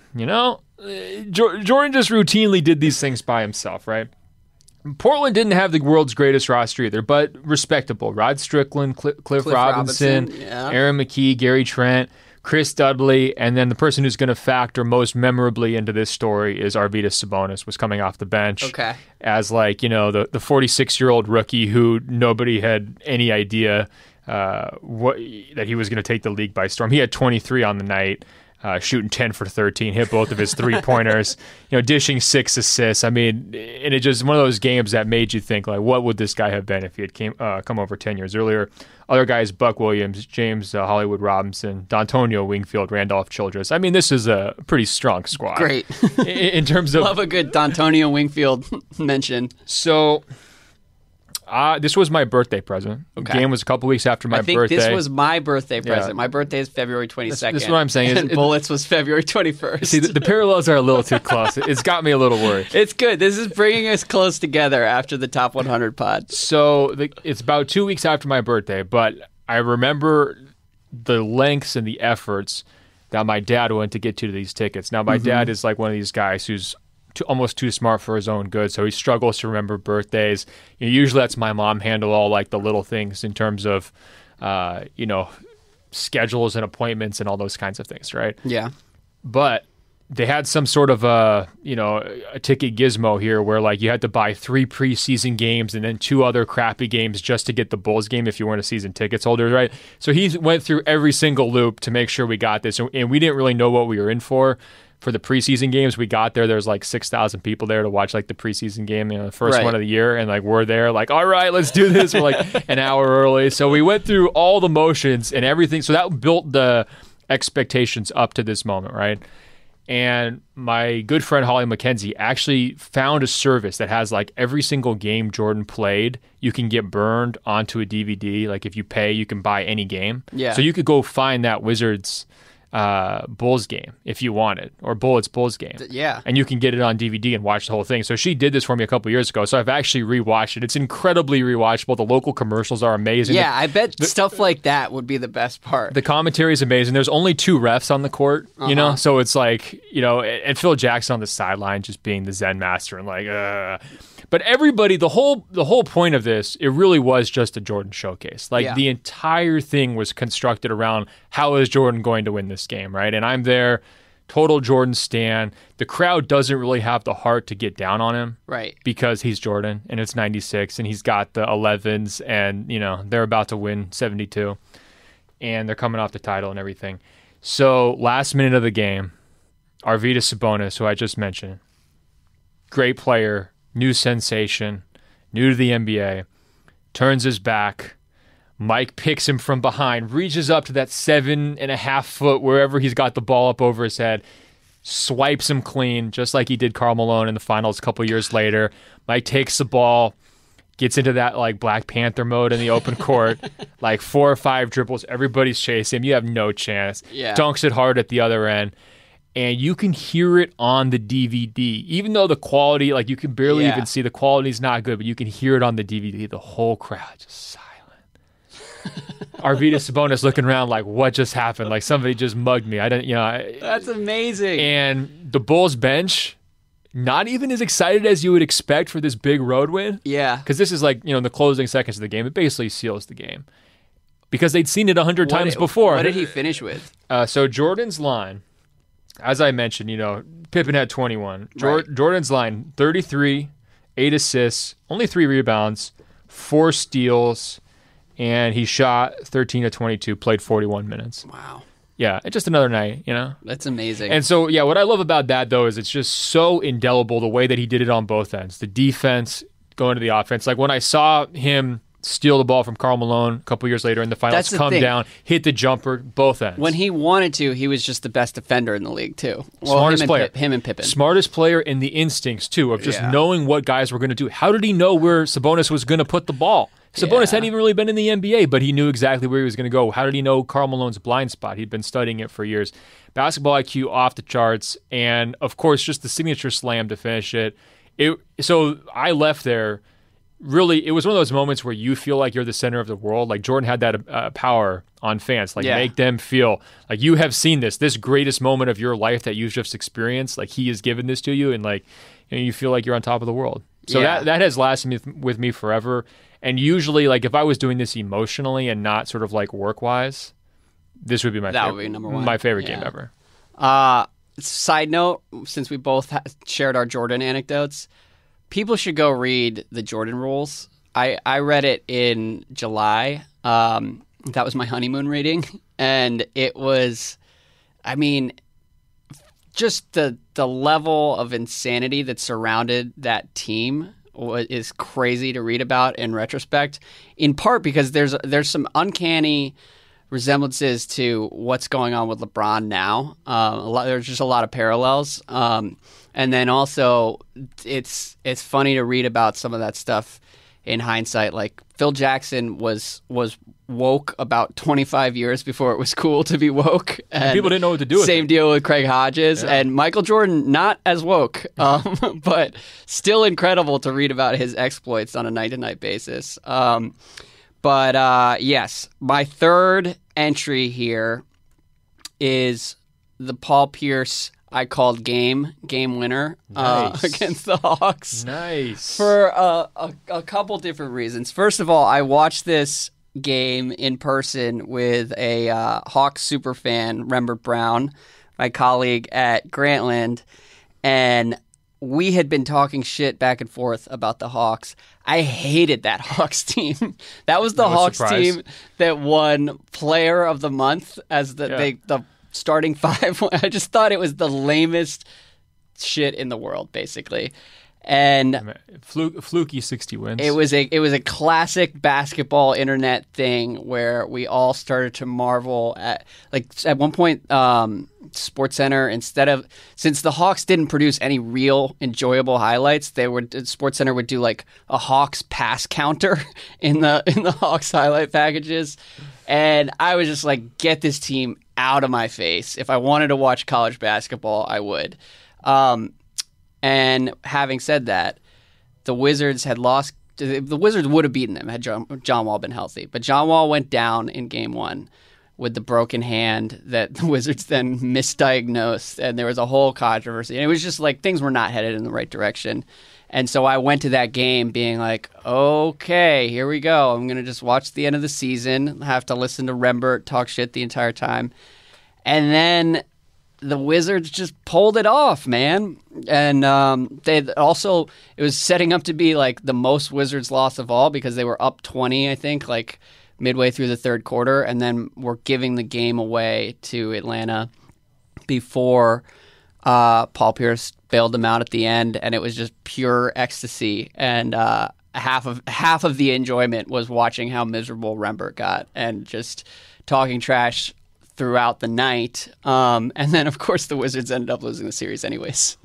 Jordan just routinely did these things by himself, right? Portland didn't have the world's greatest roster either, but respectable. Rod Strickland, Cliff Robinson, yeah. Aaron McKee, Gary Trent, Chris Dudley, and then the person who's going to factor most memorably into this story is Arvydas Sabonis, was coming off the bench as the 46-year-old rookie who nobody had any idea that he was going to take the league by storm. He had 23 on the night, shooting 10 for 13, hit both of his three-pointers, dishing 6 assists. I mean, and it just one of those games that made you think, what would this guy have been if he had come over 10 years earlier? Other guys, Buck Williams, James Hollywood Robinson, D'Antonio Wingfield, Randolph Childress. I mean, this is a pretty strong squad. Great. in terms of... Love a good D'Antonio Wingfield mention. So... this was my birthday present. Okay. The game was a couple weeks after my birthday. I think this was my birthday present. Yeah. My birthday is February 22nd. That's what I'm saying. And Bullets was February 21st. See, the parallels are a little too close. It's got me a little worried. It's good. This is bringing us close together after the Top 100 pod. So it's about 2 weeks after my birthday, but I remember the lengths and the efforts that my dad went to get to these tickets. Now, my dad is like one of these guys who's almost too smart for his own good, so he struggles to remember birthdays. He usually lets my mom handle all the little things in terms of schedules and appointments and all those kinds of things, right? Yeah. But they had some sort of a ticket gizmo here where you had to buy 3 preseason games and then 2 other crappy games just to get the Bulls game if you weren't a season tickets holder, right? So he went through every single loop to make sure we got this, and we didn't really know what we were in for the preseason games. We got there was 6,000 people there to watch the preseason game, the first one of the year, and we're there all right, let's do this. We're an hour early, so we went through all the motions and everything. So that built the expectations up to this moment, right? And my good friend Holly McKenzie actually found a service that has every single game Jordan played, you can get burned onto a DVD. If you pay, you can buy any game. Yeah. So you could go find that Wizards Bulls game if you wanted, or Bullets Bulls game. Yeah. And you can get it on DVD and watch the whole thing. So she did this for me a couple years ago. So I've actually rewatched it. It's incredibly rewatchable. The local commercials are amazing. Yeah, I bet stuff like that would be the best part. The commentary is amazing. There's only 2 refs on the court, so it's and Phil Jackson on the sideline just being the Zen master and But everybody, the whole point of this, it really was just a Jordan showcase. The entire thing was constructed around how is Jordan going to win this game, right? And I'm there, total Jordan stan. The crowd doesn't really have the heart to get down on him, right? Because he's Jordan, and it's 96, and he's got the 11s, and they're about to win 72, and they're coming off the title and everything. So last minute of the game, Arvydas Sabonis, who I just mentioned, great player. New sensation, new to the NBA, turns his back. Mike picks him from behind, reaches up to that 7.5 foot, wherever he's got the ball up over his head, swipes him clean, just like he did Karl Malone in the finals a couple years later. Mike takes the ball, gets into that Black Panther mode in the open court, 4 or 5 dribbles, everybody's chasing him. You have no chance. Yeah. Dunks it hard at the other end. And you can hear it on the DVD, even though the quality, you can barely even see, the quality's not good, but you can hear it on the DVD. The whole crowd just silent. Arvydas Sabonis looking around what just happened? Somebody just mugged me. I didn't, That's amazing. And the Bulls bench, not even as excited as you would expect for this big road win. Yeah. Because this is the closing seconds of the game. It basically seals the game. Because they'd seen it 100 times before. What did he finish with? So Jordan's line, as I mentioned, Pippen had 21. Right. Jordan's line, 33, 8 assists, only 3 rebounds, 4 steals, and he shot 13 of 22, played 41 minutes. Wow. Yeah, it's just another night, you know? That's amazing. And so, yeah, what I love about that, though, is it's just so indelible the way that he did it on both ends. The defense going to the offense. Like when I saw him steal the ball from Karl Malone a couple years later in the finals, come down, hit the jumper, both ends. When he wanted to, he was just the best defender in the league, too. Smartest player. Him and Pippen. Smartest player in the instincts, too, of just knowing what guys were going to do. How did he know where Sabonis was going to put the ball? Sabonis hadn't even really been in the NBA, but he knew exactly where he was going to go. How did he know Karl Malone's blind spot? He'd been studying it for years. Basketball IQ off the charts, and, of course, just the signature slam to finish it. So I left there. Really, it was one of those moments where you feel like you're the center of the world. Like Jordan had that power on fans, like make them feel like you have seen this greatest moment of your life that you've just experienced. Like he has given this to you, and like you feel like you're on top of the world. So that has lasted with me forever. And usually, like if I was doing this emotionally and not sort of like work wise, this would be my favorite. Would be number one. My favorite game ever. Side note: since we both shared our Jordan anecdotes. People should go read the Jordan Rules. I read it in July. That was my honeymoon reading. And it was, I mean, just the level of insanity that surrounded that team is crazy to read about in retrospect, in part because there's some uncanny resemblances to what's going on with LeBron now. There's just a lot of parallels. And then also, it's funny to read about some of that stuff in hindsight. Like Phil Jackson was woke about 25 years before it was cool to be woke. And people didn't know what to do with it. Same deal with Craig Hodges. Yeah. And Michael Jordan, not as woke, but still incredible to read about his exploits on a night-to-night basis. But yes, my third entry here is the Paul Pierce I called game winner against the Hawks. Nice. For a couple different reasons. First of all, I watched this game in person with a Hawks super fan, Rembert Brown, my colleague at Grantland, and we had been talking shit back and forth about the Hawks. I hated that Hawks team. That was the Hawks team that won Player of the Month as the starting five. I just thought it was the lamest shit in the world, basically. And fluky 60 wins. It was a classic basketball internet thing where we all started to marvel at one point SportsCenter, since the Hawks didn't produce any real enjoyable highlights, SportsCenter would do like a Hawks pass counter in the Hawks highlight packages. And I was just like, get this team out of my face. If I wanted to watch college basketball, I would. And having said that, the Wizards had lost. The Wizards would have beaten them had John Wall been healthy. But John Wall went down in Game 1 with the broken hand that the Wizards then misdiagnosed. And there was a whole controversy. And it was just like things were not headed in the right direction. And so I went to that game being like, okay, here we go. I'm going to just watch the end of the season, have to listen to Rembert talk shit the entire time. And then the Wizards just pulled it off, man. And it was setting up to be like the most Wizards loss of all because they were up 20, I think, like midway through the third quarter, and then were giving the game away to Atlanta before Paul Pierce bailed them out at the end, and it was just pure ecstasy. And half of the enjoyment was watching how miserable Rembert got and just talking trash throughout the night. And then, of course, the Wizards ended up losing the series anyways.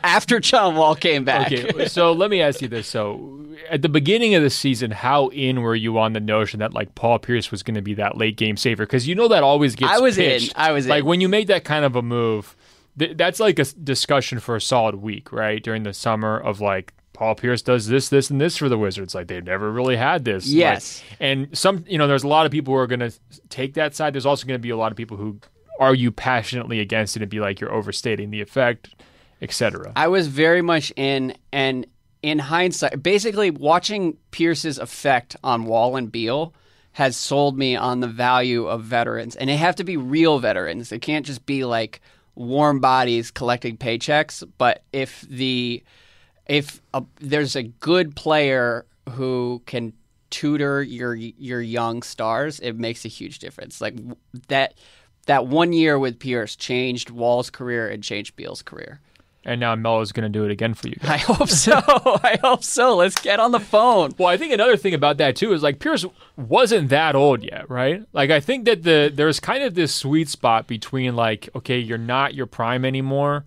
After John Wall came back. Okay, so let me ask you this. So at the beginning of the season, how in were you on the notion that like Paul Pierce was going to be that late game saver? Because you know that always gets pitched. I was in. Like when you make that kind of a move, that's like a discussion for a solid week, right? During the summer of like, Paul Pierce does this, this, and this for the Wizards. Like they've never really had this. Yes. And there's a lot of people who are going to take that side. There's also going to be a lot of people who argue passionately against it and be like, you're overstating the effect, etc. I was very much in, and in hindsight, basically watching Pierce's effect on Wall and Beal has sold me on the value of veterans. And they have to be real veterans. They can't just be like warm bodies collecting paychecks. But if there's a good player who can tutor your young stars, it makes a huge difference. Like that, that 1 year with Pierce changed Wall's career and changed Beal's career. And now Melo's going to do it again for you guys. I hope so. I hope so. Let's get on the phone. Well, I think another thing about that, too, is like Pierce wasn't that old yet, right? Like, I think that there's kind of this sweet spot between, like, okay, you're not your prime anymore,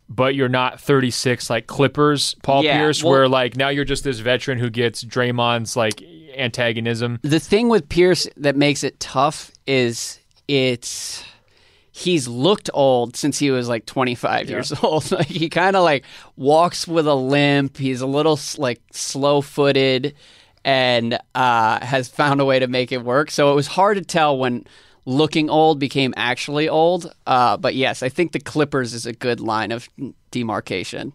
but you're not 36 like Clippers, Paul Pierce, where, like, now you're just this veteran who gets Draymond's, like, antagonism. The thing with Pierce that makes it tough is he's looked old since he was like 25 years old. Like, he kind of like walks with a limp. He's a little like slow-footed and has found a way to make it work. So it was hard to tell when looking old became actually old. But yes, I think the Clippers is a good line of demarcation.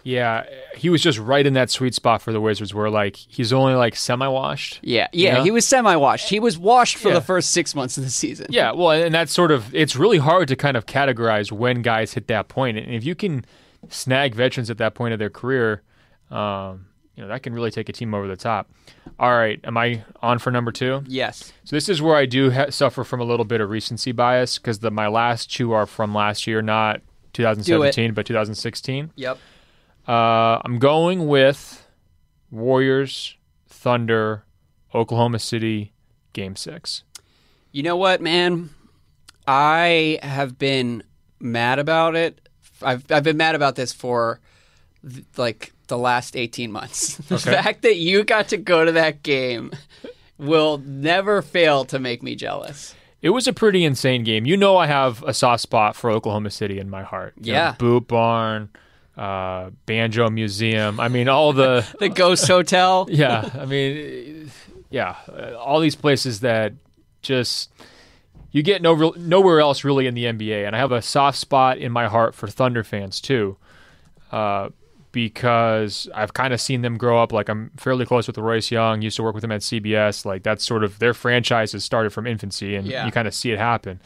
Yeah, he was just right in that sweet spot for the Wizards where, like, he's only, like, semi-washed. Yeah, you know? He was semi-washed. He was washed for the first 6 months of the season. Yeah, well, and that's sort of, it's really hard to kind of categorize when guys hit that point. And if you can snag veterans at that point of their career, that can really take a team over the top. All right, am I on for number 2? Yes. So this is where I do suffer from a little bit of recency bias because my last 2 are from last year, not 2017, but 2016. Yep. I'm going with Warriors, Thunder, Oklahoma City, Game 6. You know what, man? I have been mad about it. I've been mad about this for like the last 18 months. The fact that you got to go to that game will never fail to make me jealous. It was a pretty insane game. You know I have a soft spot for Oklahoma City in my heart. Yeah. Boot Barn, Banjo Museum. I mean, all the... the Ghost Hotel. Yeah. I mean, yeah. All these places that just... You get nowhere else really in the NBA. And I have a soft spot in my heart for Thunder fans, too. Because I've kind of seen them grow up. Like, I'm fairly close with Royce Young. Used to work with him at CBS. Like, that's sort of... Their franchise has started from infancy, and you kind of see it happen.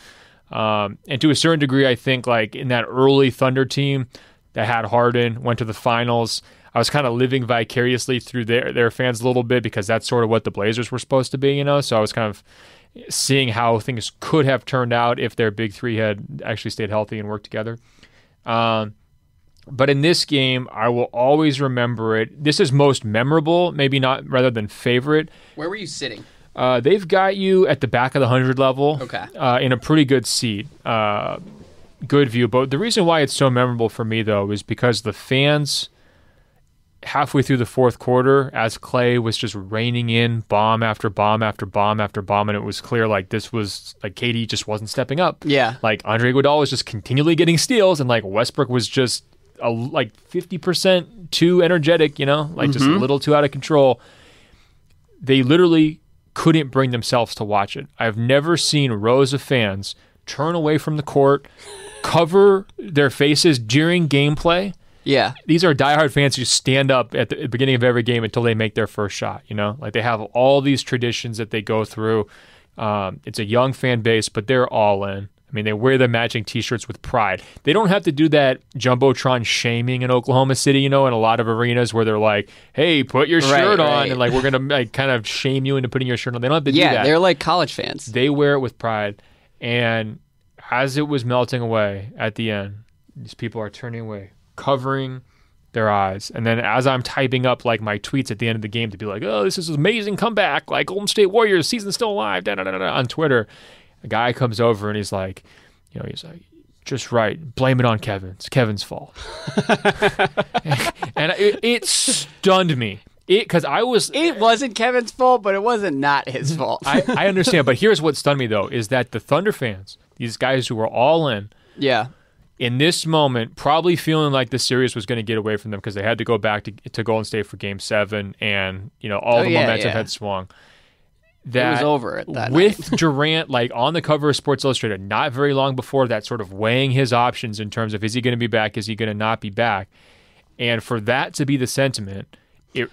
And to a certain degree, I think, like, in that early Thunder team that had Harden, went to the finals, I was kind of living vicariously through their fans a little bit because that's sort of what the Blazers were supposed to be, you know? So I was kind of seeing how things could have turned out if their big three had actually stayed healthy and worked together. But in this game, I will always remember it. This is most memorable, maybe not rather than favorite. Where were you sitting? They've got you at the back of the 100 level, in a pretty good seat. Good view. But the reason why it's so memorable for me, though, is because the fans halfway through the fourth quarter, as Klay was just raining in bomb after bomb after bomb after bomb, and it was clear like this was like KD just wasn't stepping up. Yeah. Like Andre Iguodala was just continually getting steals, and like Westbrook was just like 50% too energetic, you know, like just a little too out of control. They literally couldn't bring themselves to watch it. I've never seen rows of fans turn away from the court, cover their faces during gameplay. Yeah. These are diehard fans who stand up at the beginning of every game until they make their first shot, you know? Like, they have all these traditions that they go through. It's a young fan base, but they're all in. I mean, they wear their matching T-shirts with pride. They don't have to do that Jumbotron shaming in Oklahoma City, you know, in a lot of arenas where they're like, hey, put your shirt on, and, like, we're going to like kind of shame you into putting your shirt on. They don't have to do that. Yeah, they're like college fans. They wear it with pride. And as it was melting away at the end, these people are turning away, covering their eyes. And then as I'm typing up like my tweets at the end of the game to be like, oh, this is an amazing comeback, like Golden State Warriors, season's still alive, on Twitter, a guy comes over and he's like, just right, blame it on Kevin. It's Kevin's fault. And it stunned me. It wasn't Kevin's fault, but it wasn't not his fault. I understand, but here's what stunned me though, is that the Thunder fans, these guys who were all in, in this moment, probably feeling like the series was going to get away from them because they had to go back to Golden State for Game 7, and all the momentum had swung. It was over at that with night. Durant, like on the cover of Sports Illustrated, not very long before that, sort of weighing his options in terms of, is he going to be back? Is he going to not be back? And for that to be the sentiment, he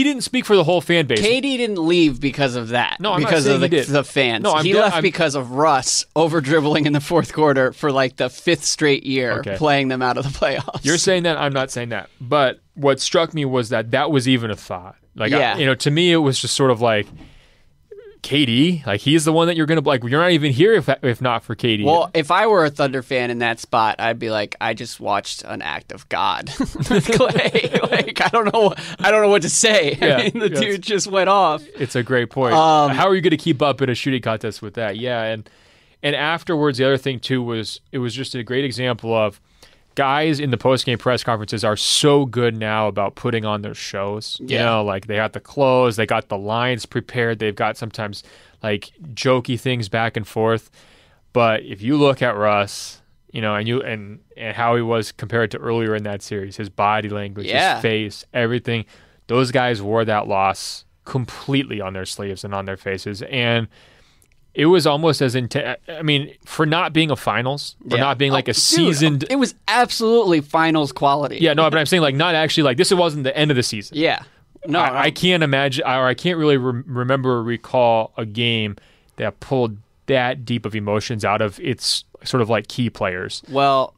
didn't speak for the whole fan base. KD didn't leave because of that. No, I'm because not of saying he did. The fans. No, he left because of Russ over dribbling in the fourth quarter for like the fifth straight year, playing them out of the playoffs. You're saying that. I'm not saying that. But what struck me was that was even a thought. Like, to me, it was just sort of like, KD, like he's the one that you're gonna like. You're not even here if not for KD. Well, if I were a Thunder fan in that spot, I'd be like, I just watched an act of God with Klay. Like I don't know what to say. Yeah, I mean, the dude just went off. It's a great point. How are you going to keep up in a shooting contest with that? Yeah, and afterwards, the other thing too was it was just a great example of guys in the post-game press conferences are so good now about putting on their shows. You know, like they got the clothes, they got the lines prepared, they've got sometimes like jokey things back and forth. But if you look at Russ, you know, and how he was compared to earlier in that series, his body language, his face, everything, those guys wore that loss completely on their sleeves and on their faces. And it was almost as intense. I mean, for not being a finals, for not being like a seasoned. It was absolutely finals quality. Yeah, no, but I'm saying like not actually like this wasn't the end of the season. Yeah. No. I can't imagine, or I can't really remember or recall a game that pulled that deep of emotions out of its sort of like key players. Well,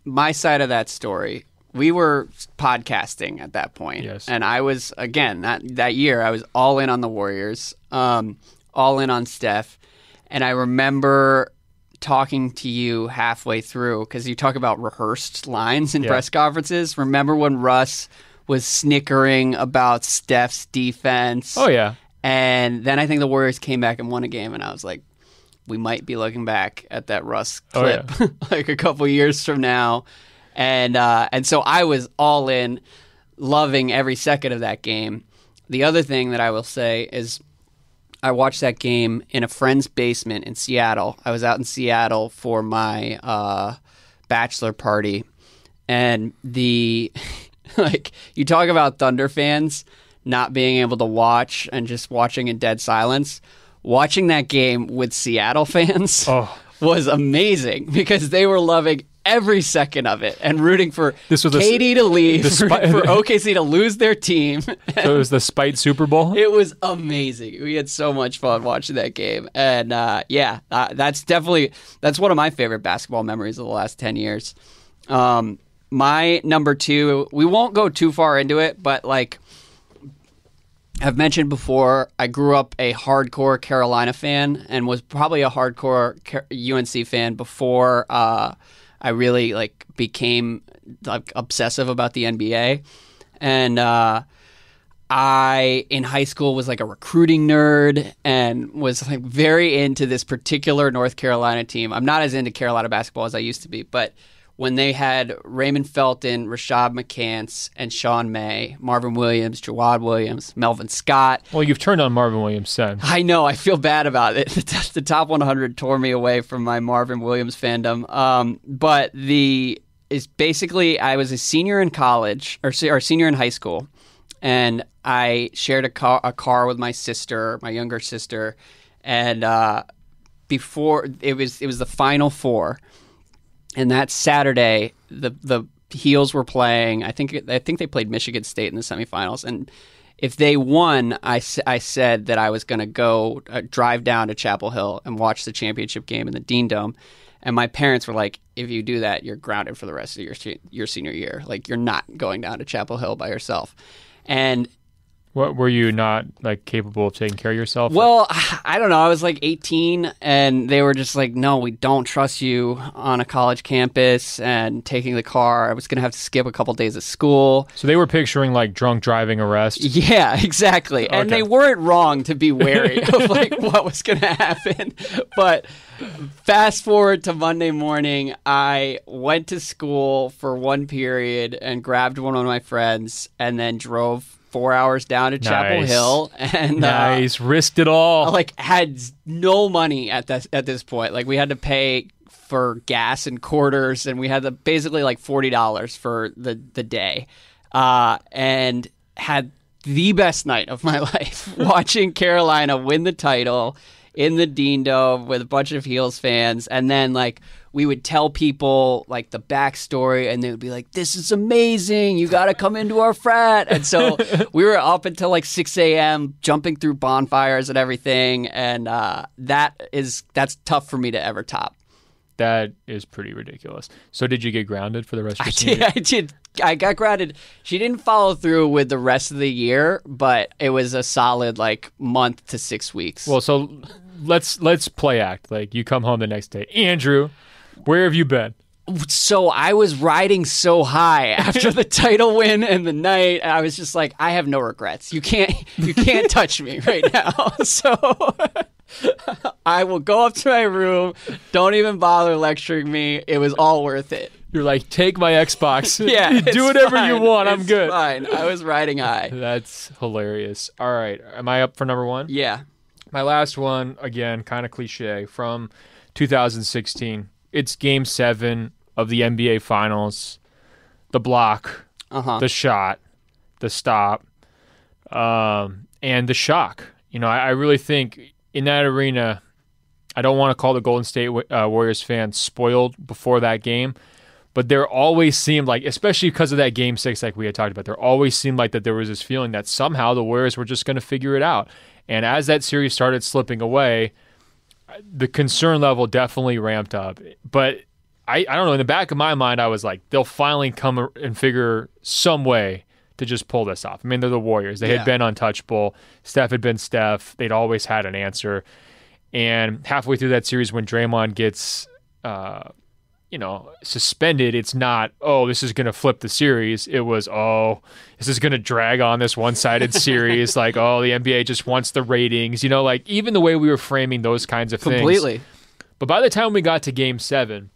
my side of that story, we were podcasting at that point. Yes. And I was, again, that year, I was all in on the Warriors, all in on Steph. And I remember talking to you halfway through, because you talk about rehearsed lines in press conferences. Remember when Russ was snickering about Steph's defense? Oh, yeah. And then I think the Warriors came back and won a game, and I was like, we might be looking back at that Russ clip like a couple years from now. And so I was all in, loving every second of that game. The other thing that I will say is I watched that game in a friend's basement in Seattle. I was out in Seattle for my bachelor party. And like, you talk about Thunder fans not being able to watch and just watching in dead silence. Watching that game with Seattle fans was amazing because they were loving every second of it and rooting for KD to leave, for OKC to lose their team. So it was the Spite Super Bowl? It was amazing. We had so much fun watching that game. And that's one of my favorite basketball memories of the last 10 years. My number two, we won't go too far into it, but like I've mentioned before, I grew up a hardcore Carolina fan and was probably a hardcore UNC fan before I really like became like obsessive about the NBA. And I in high school was like a recruiting nerd and was like very into this particular North Carolina team. I'm not as into Carolina basketball as I used to be, but when they had Raymond Felton, Rashad McCants, and Sean May, Marvin Williams, Jawad Williams, Melvin Scott. Well, you've turned on Marvin Williams since. I know. I feel bad about it. The top 100 tore me away from my Marvin Williams fandom. But basically, I was a senior in college, or senior in high school, and I shared a car with my sister, my younger sister, and before it was the Final Four. And that Saturday, the Heels were playing. I think they played Michigan State in the semifinals. And if they won, I said that I was going to go drive down to Chapel Hill and watch the championship game in the Dean Dome. And my parents were like, "If you do that, you're grounded for the rest of your senior year. Like you're not going down to Chapel Hill by yourself." And what were you not like capable of taking care of yourself? Well, I don't know. I was like 18 and they were just like, "No, we don't trust you on a college campus and taking the car." I was going to have to skip a couple days of school. So they were picturing like drunk driving arrest? Yeah, exactly. Okay. And they weren't wrong to be wary of like what was going to happen. But fast forward to Monday morning, I went to school for one period and grabbed one of my friends and then drove 4 hours down to Chapel Hill and risked it all. Like had no money at this point. Like we had to pay for gas and quarters, and we had basically like $40 for the day, and had the best night of my life watching Carolina win the title in the Dean Dome with a bunch of Heels fans, and then like we would tell people like the backstory, and they would be like, "This is amazing! You got to come into our frat." And so we were up until like 6 a.m. jumping through bonfires and everything, and that's tough for me to ever top. That is pretty ridiculous. So did you get grounded for the rest of the season? I did. I got grounded. She didn't follow through with the rest of the year, but it was a solid month to 6 weeks. Well, so let's play act. Like, you come home the next day. Andrew, where have you been? So I was riding so high after the title win and the night. I was just like, I have no regrets. You can't touch me right now. So I will go up to my room. Don't even bother lecturing me. It was all worth it. You're like, take my Xbox. Yeah, do whatever you want. I'm good. Fine. I was riding high. That's hilarious. All right. Am I up for number one? Yeah. My last one, again, kind of cliche, from 2016. It's Game 7 of the NBA Finals. The block, the shot, the stop, and the shock. I really think in that arena, I don't want to call the Golden State Warriors fans spoiled before that game, but there always seemed like, especially because of that Game 6 like we had talked about, there always seemed like that there was this feeling that somehow the Warriors were just going to figure it out. And as that series started slipping away, the concern level definitely ramped up. But I don't know, in the back of my mind, I was like, they'll finally come and figure some way to just pull this off. I mean, they're the Warriors. They had been untouchable. Steph had been Steph. They'd always had an answer. And halfway through that series, when Draymond gets, suspended, it's not, this is going to flip the series. It was, this is going to drag on this one-sided series. Like, the NBA just wants the ratings. Even the way we were framing those kinds of things. Completely. But by the time we got to Game 7,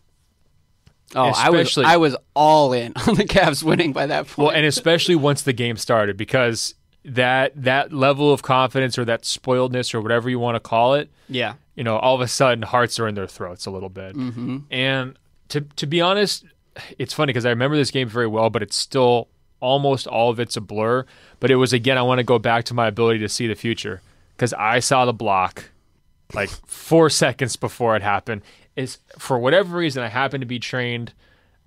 I was all in on the Cavs winning by that point. Well, and especially once the game started, because that level of confidence or that spoiledness or whatever you want to call it, all of a sudden hearts are in their throats a little bit. Mm-hmm. And to be honest, it's funny because I remember this game very well, but it's still almost all of it's a blur. But it was, again, I want to go back to my ability to see the future, because I saw the block 4 seconds before it happened. Is for whatever reason, I happened to be trained.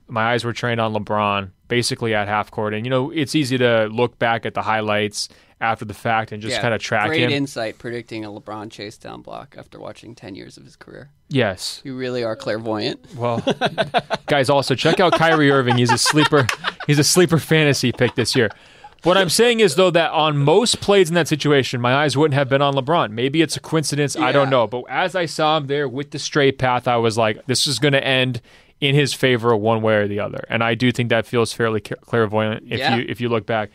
My eyes were trained on LeBron, basically at half court. And, it's easy to look back at the highlights after the fact and just kind of track him. Great insight predicting a LeBron chase down block after watching 10 years of his career. Yes. You really are clairvoyant. Well, guys, also check out Kyrie Irving. He's a sleeper fantasy pick this year. What I'm saying is, though, that on most plays in that situation, my eyes wouldn't have been on LeBron. Maybe it's a coincidence. I don't know. But as I saw him there with the straight path, I was like, this is going to end in his favor one way or the other. And I do think that feels fairly clairvoyant if you look back.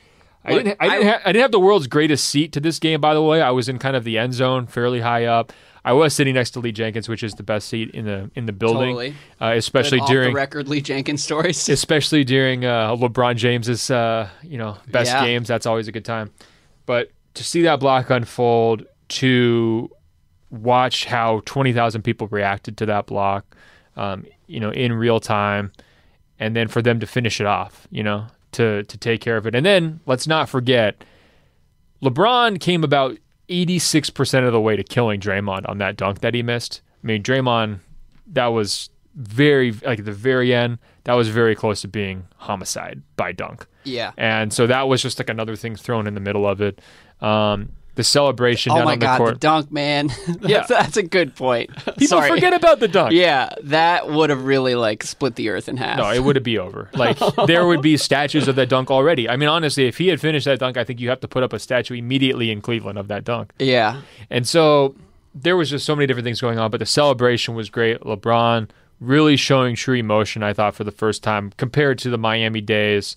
Look, I didn't have the world's greatest seat to this game, by the way. I was in kind of the end zone, fairly high up. I was sitting next to Lee Jenkins, which is the best seat in the building. Totally. Especially Good during off-the-record Lee Jenkins stories. Especially during LeBron James's best games. That's always a good time. But to see that block unfold, to watch how 20,000 people reacted to that block, in real time, and then for them to finish it off, to take care of it. And then let's not forget, LeBron came about 86% of the way to killing Draymond on that dunk that he missed. I mean, Draymond, that was at the very end, that was very close to being homicide by dunk. Yeah. And so that was just another thing thrown in the middle of it. The celebration down on the court. Oh my God, the dunk, man. That's a good point. People forget about the dunk. Yeah, that would have really split the earth in half. No, it would be over. There would be statues of that dunk already. I mean, honestly, if he had finished that dunk, I think you have to put up a statue immediately in Cleveland of that dunk. Yeah. And so there was just so many different things going on, but the celebration was great. LeBron really showing true emotion, I thought, for the first time compared to the Miami days.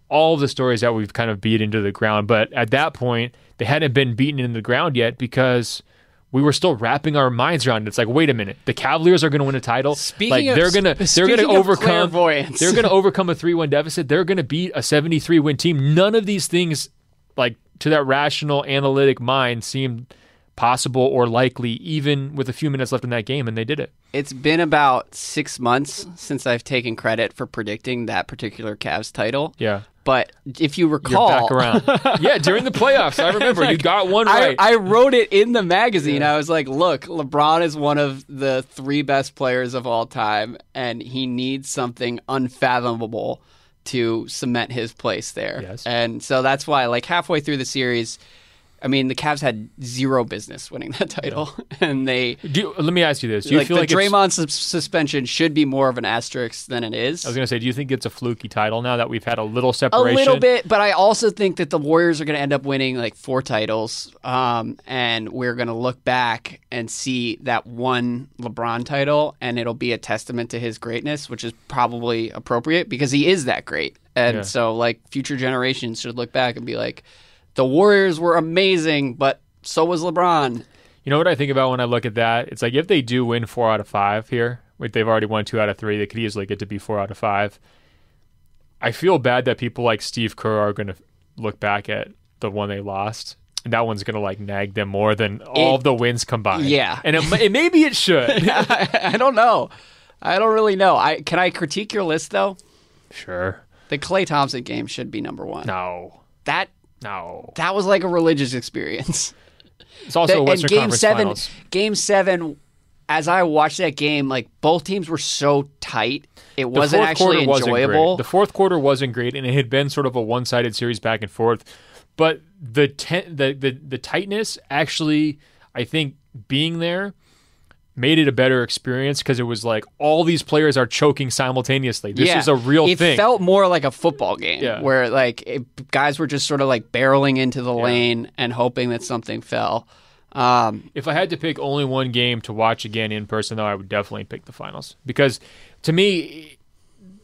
All of the stories that we've kind of beat into the ground, but at that point, they hadn't been beaten into the ground yet because we were still wrapping our minds around it. It's like, wait a minute, the Cavaliers are going to win a title. They're going to overcome a 3-1 deficit. They're going to beat a 73-win team. None of these things, to that rational, analytic mind, seemed possible or likely, even with a few minutes left in that game, and they did it. It's been about 6 months since I've taken credit for predicting that particular Cavs title. Yeah. But if you recall... You're back around. Yeah, during the playoffs, I remember. You got one right. I wrote it in the magazine. Yeah. I was like, look, LeBron is one of the 3 best players of all time, and he needs something unfathomable to cement his place there. Yes. And so that's why, halfway through the series, I mean, the Cavs had zero business winning that title, and they. Let me ask you this: do you feel the like Draymond suspension should be more of an asterisk than it is? I was going to say, do you think it's a fluky title now that we've had a little separation? A little bit, but I also think that the Warriors are going to end up winning like 4 titles, and we're going to look back and see that one LeBron title, and it'll be a testament to his greatness, which is probably appropriate because he is that great, and so like future generations should look back and be like. The Warriors were amazing, but so was LeBron. You know what I think about when I look at that? It's like if they do win 4 out of 5 here, like they've already won 2 out of 3, they could easily get to be 4 out of 5. I feel bad that people like Steve Kerr are going to look back at the one they lost, and that one's going to like nag them more than all of the wins combined. Yeah. And maybe it should. I don't know. I don't really know. Can I critique your list, though? Sure. The Klay Thompson game should be number 1. No. That was like a religious experience. It's also a Western Conference Finals. Game 7, as I watched that game, like both teams were so tight. It wasn't actually enjoyable. The fourth quarter wasn't great, and it had been sort of a one-sided series back and forth. But the tightness actually, I think, being there made it a better experience because it was like all these players are choking simultaneously. This is a real thing. It felt more like a football game where like guys were just sort of like barreling into the lane and hoping that something fell. If I had to pick only one game to watch again in person, though, I would definitely pick the finals because to me,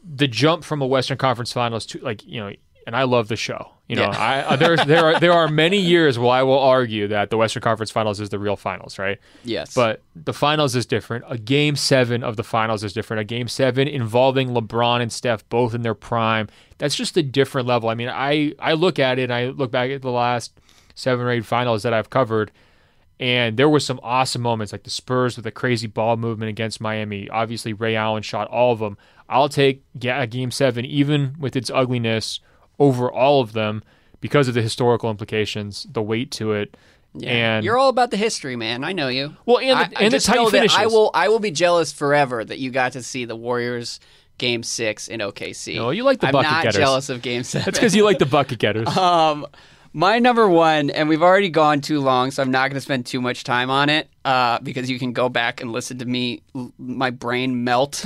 the jump from a Western Conference Finals to like, you know, and I love the show. You know, there are many years where I will argue that the Western Conference Finals is the real finals, right? Yes. But the finals is different. A Game 7 of the finals is different. A Game 7 involving LeBron and Steph both in their prime. That's just a different level. I mean, I look at it and I look back at the last 7 or 8 finals that I've covered, and there were some awesome moments like the Spurs with a crazy ball movement against Miami. Obviously, Ray Allen shot all of them. I'll take a Game 7, even with its ugliness, over all of them because of the historical implications, the weight to it. Yeah. And you're all about the history, man. I know you. Well, and the tight finishes. I will be jealous forever that you got to see the Warriors Game 6 in OKC. No, you like the bucket getters. I'm not jealous of Game 7. That's because you like the bucket getters. My number 1, and we've already gone too long, so I'm not going to spend too much time on it because you can go back and listen to my brain melt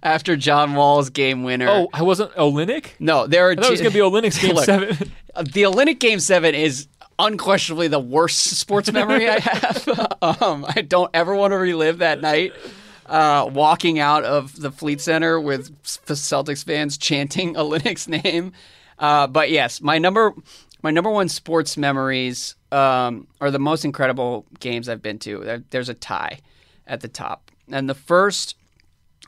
after John Wall's game winner. Oh, I wasn't Olynyk? No, I thought it was going to be Olynyk's Game 7. The Olynyk Game 7 is unquestionably the worst sports memory I have. I don't ever want to relive that night. Walking out of the Fleet Center with Celtics fans chanting Olynyk's name. But yes, my number 1 sports memories are the most incredible games I've been to. There's a tie at the top. And the first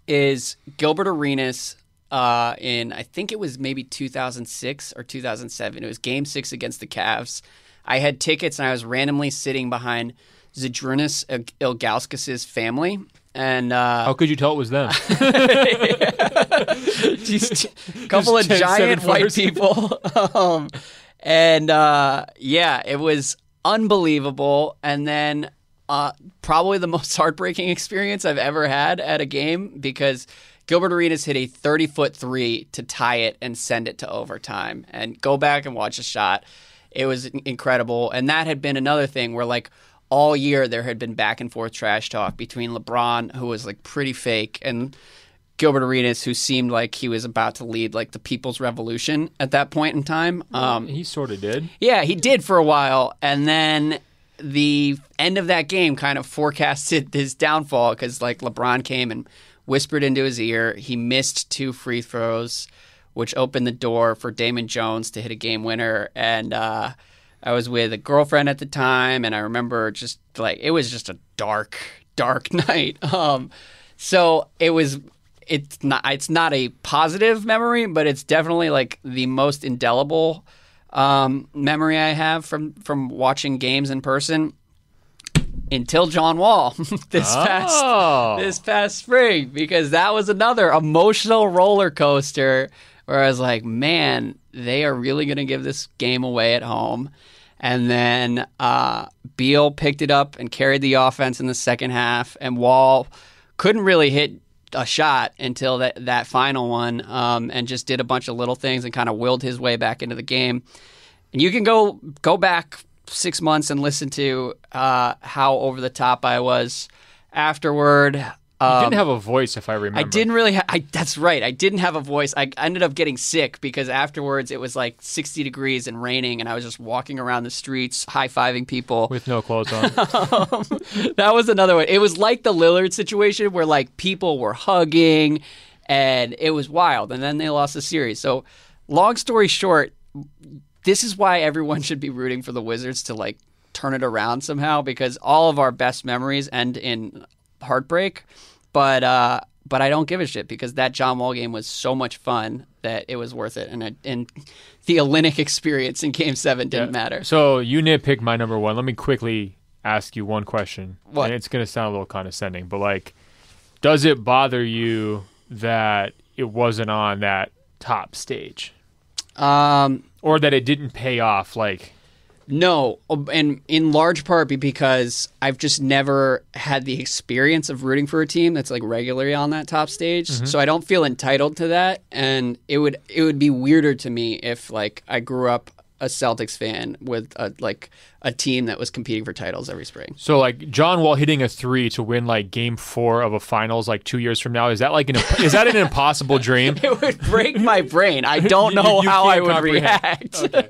is Gilbert Arenas in, I think it was maybe 2006 or 2007. It was Game 6 against the Cavs. I had tickets and I was randomly sitting behind Zydrunas Ilgauskas' family. And how could you tell it was them? Just a couple of giant white people. It was unbelievable. And then probably the most heartbreaking experience I've ever had at a game because Gilbert Arenas hit a 30-foot 3 to tie it and send it to overtime. And go back and watch the shot. It was incredible. And that had been another thing where like all year there had been back and forth trash talk between LeBron, who was like pretty fake, and Gilbert Arenas, who seemed like he was about to lead like the People's Revolution at that point in time. He sort of did. Yeah, he did for a while. And then the end of that game kind of forecasted his downfall because like LeBron came and whispered into his ear. He missed 2 free throws, which opened the door for Damon Jones to hit a game winner. And I was with a girlfriend at the time, and I remember just like it was just a dark, dark night. So it's not a positive memory, but it's definitely like the most indelible memory I have from watching games in person until John Wall this past spring, because that was another emotional roller coaster where I was like, man, they are really going to give this game away at home. And then Beal picked it up and carried the offense in the second half, and Wall couldn't really hit a shot until that final one, and just did a bunch of little things and kind of willed his way back into the game. And you can go back 6 months and listen to how over the top I was afterward. You didn't have a voice, if I remember. I didn't really that's right. I didn't have a voice. I ended up getting sick because afterwards it was like 60 degrees and raining, and I was just walking around the streets high-fiving people. With no clothes on. That was another one. It was like the Lillard situation where like people were hugging, and it was wild. And then they lost the series. So long story short, this is why everyone should be rooting for the Wizards to like turn it around somehow, because all of our best memories end in heartbreak. But I don't give a shit because that John Wall game was so much fun that it was worth it. And the Olynyk experience in Game 7 didn't matter. So you nitpicked my number one. Let me quickly ask you one question. What? And it's going to sound a little condescending, but like, does it bother you that it wasn't on that top stage? Or that it didn't pay off like... No, and in large part because I've just never had the experience of rooting for a team that's like regularly on that top stage, so I don't feel entitled to that. And it would be weirder to me if like I grew up a Celtics fan with a team that was competing for titles every spring. So like John Wall hitting a 3 to win like Game 4 of a finals like 2 years from now, is that like is that an impossible dream? It would break my brain. I don't know how I would react. Okay.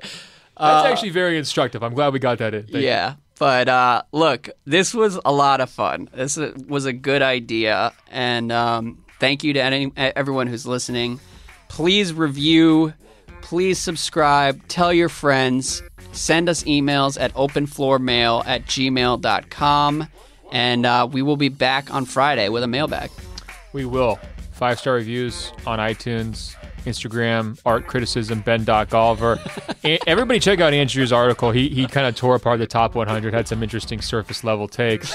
That's actually very instructive. I'm glad we got that in. Thank you. But look, this was a lot of fun. This was a good idea, and thank you to everyone who's listening. Please review, please subscribe, tell your friends, send us emails at openfloormail@gmail.com, and we will be back on Friday with a mailbag. We will. 5-star reviews on iTunes, Instagram, art criticism, Ben.Golliver. Everybody check out Andrew's article. He kind of tore apart the top 100, had some interesting surface level takes.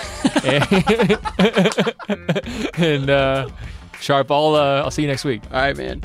And Sharp, I'll see you next week. All right, man.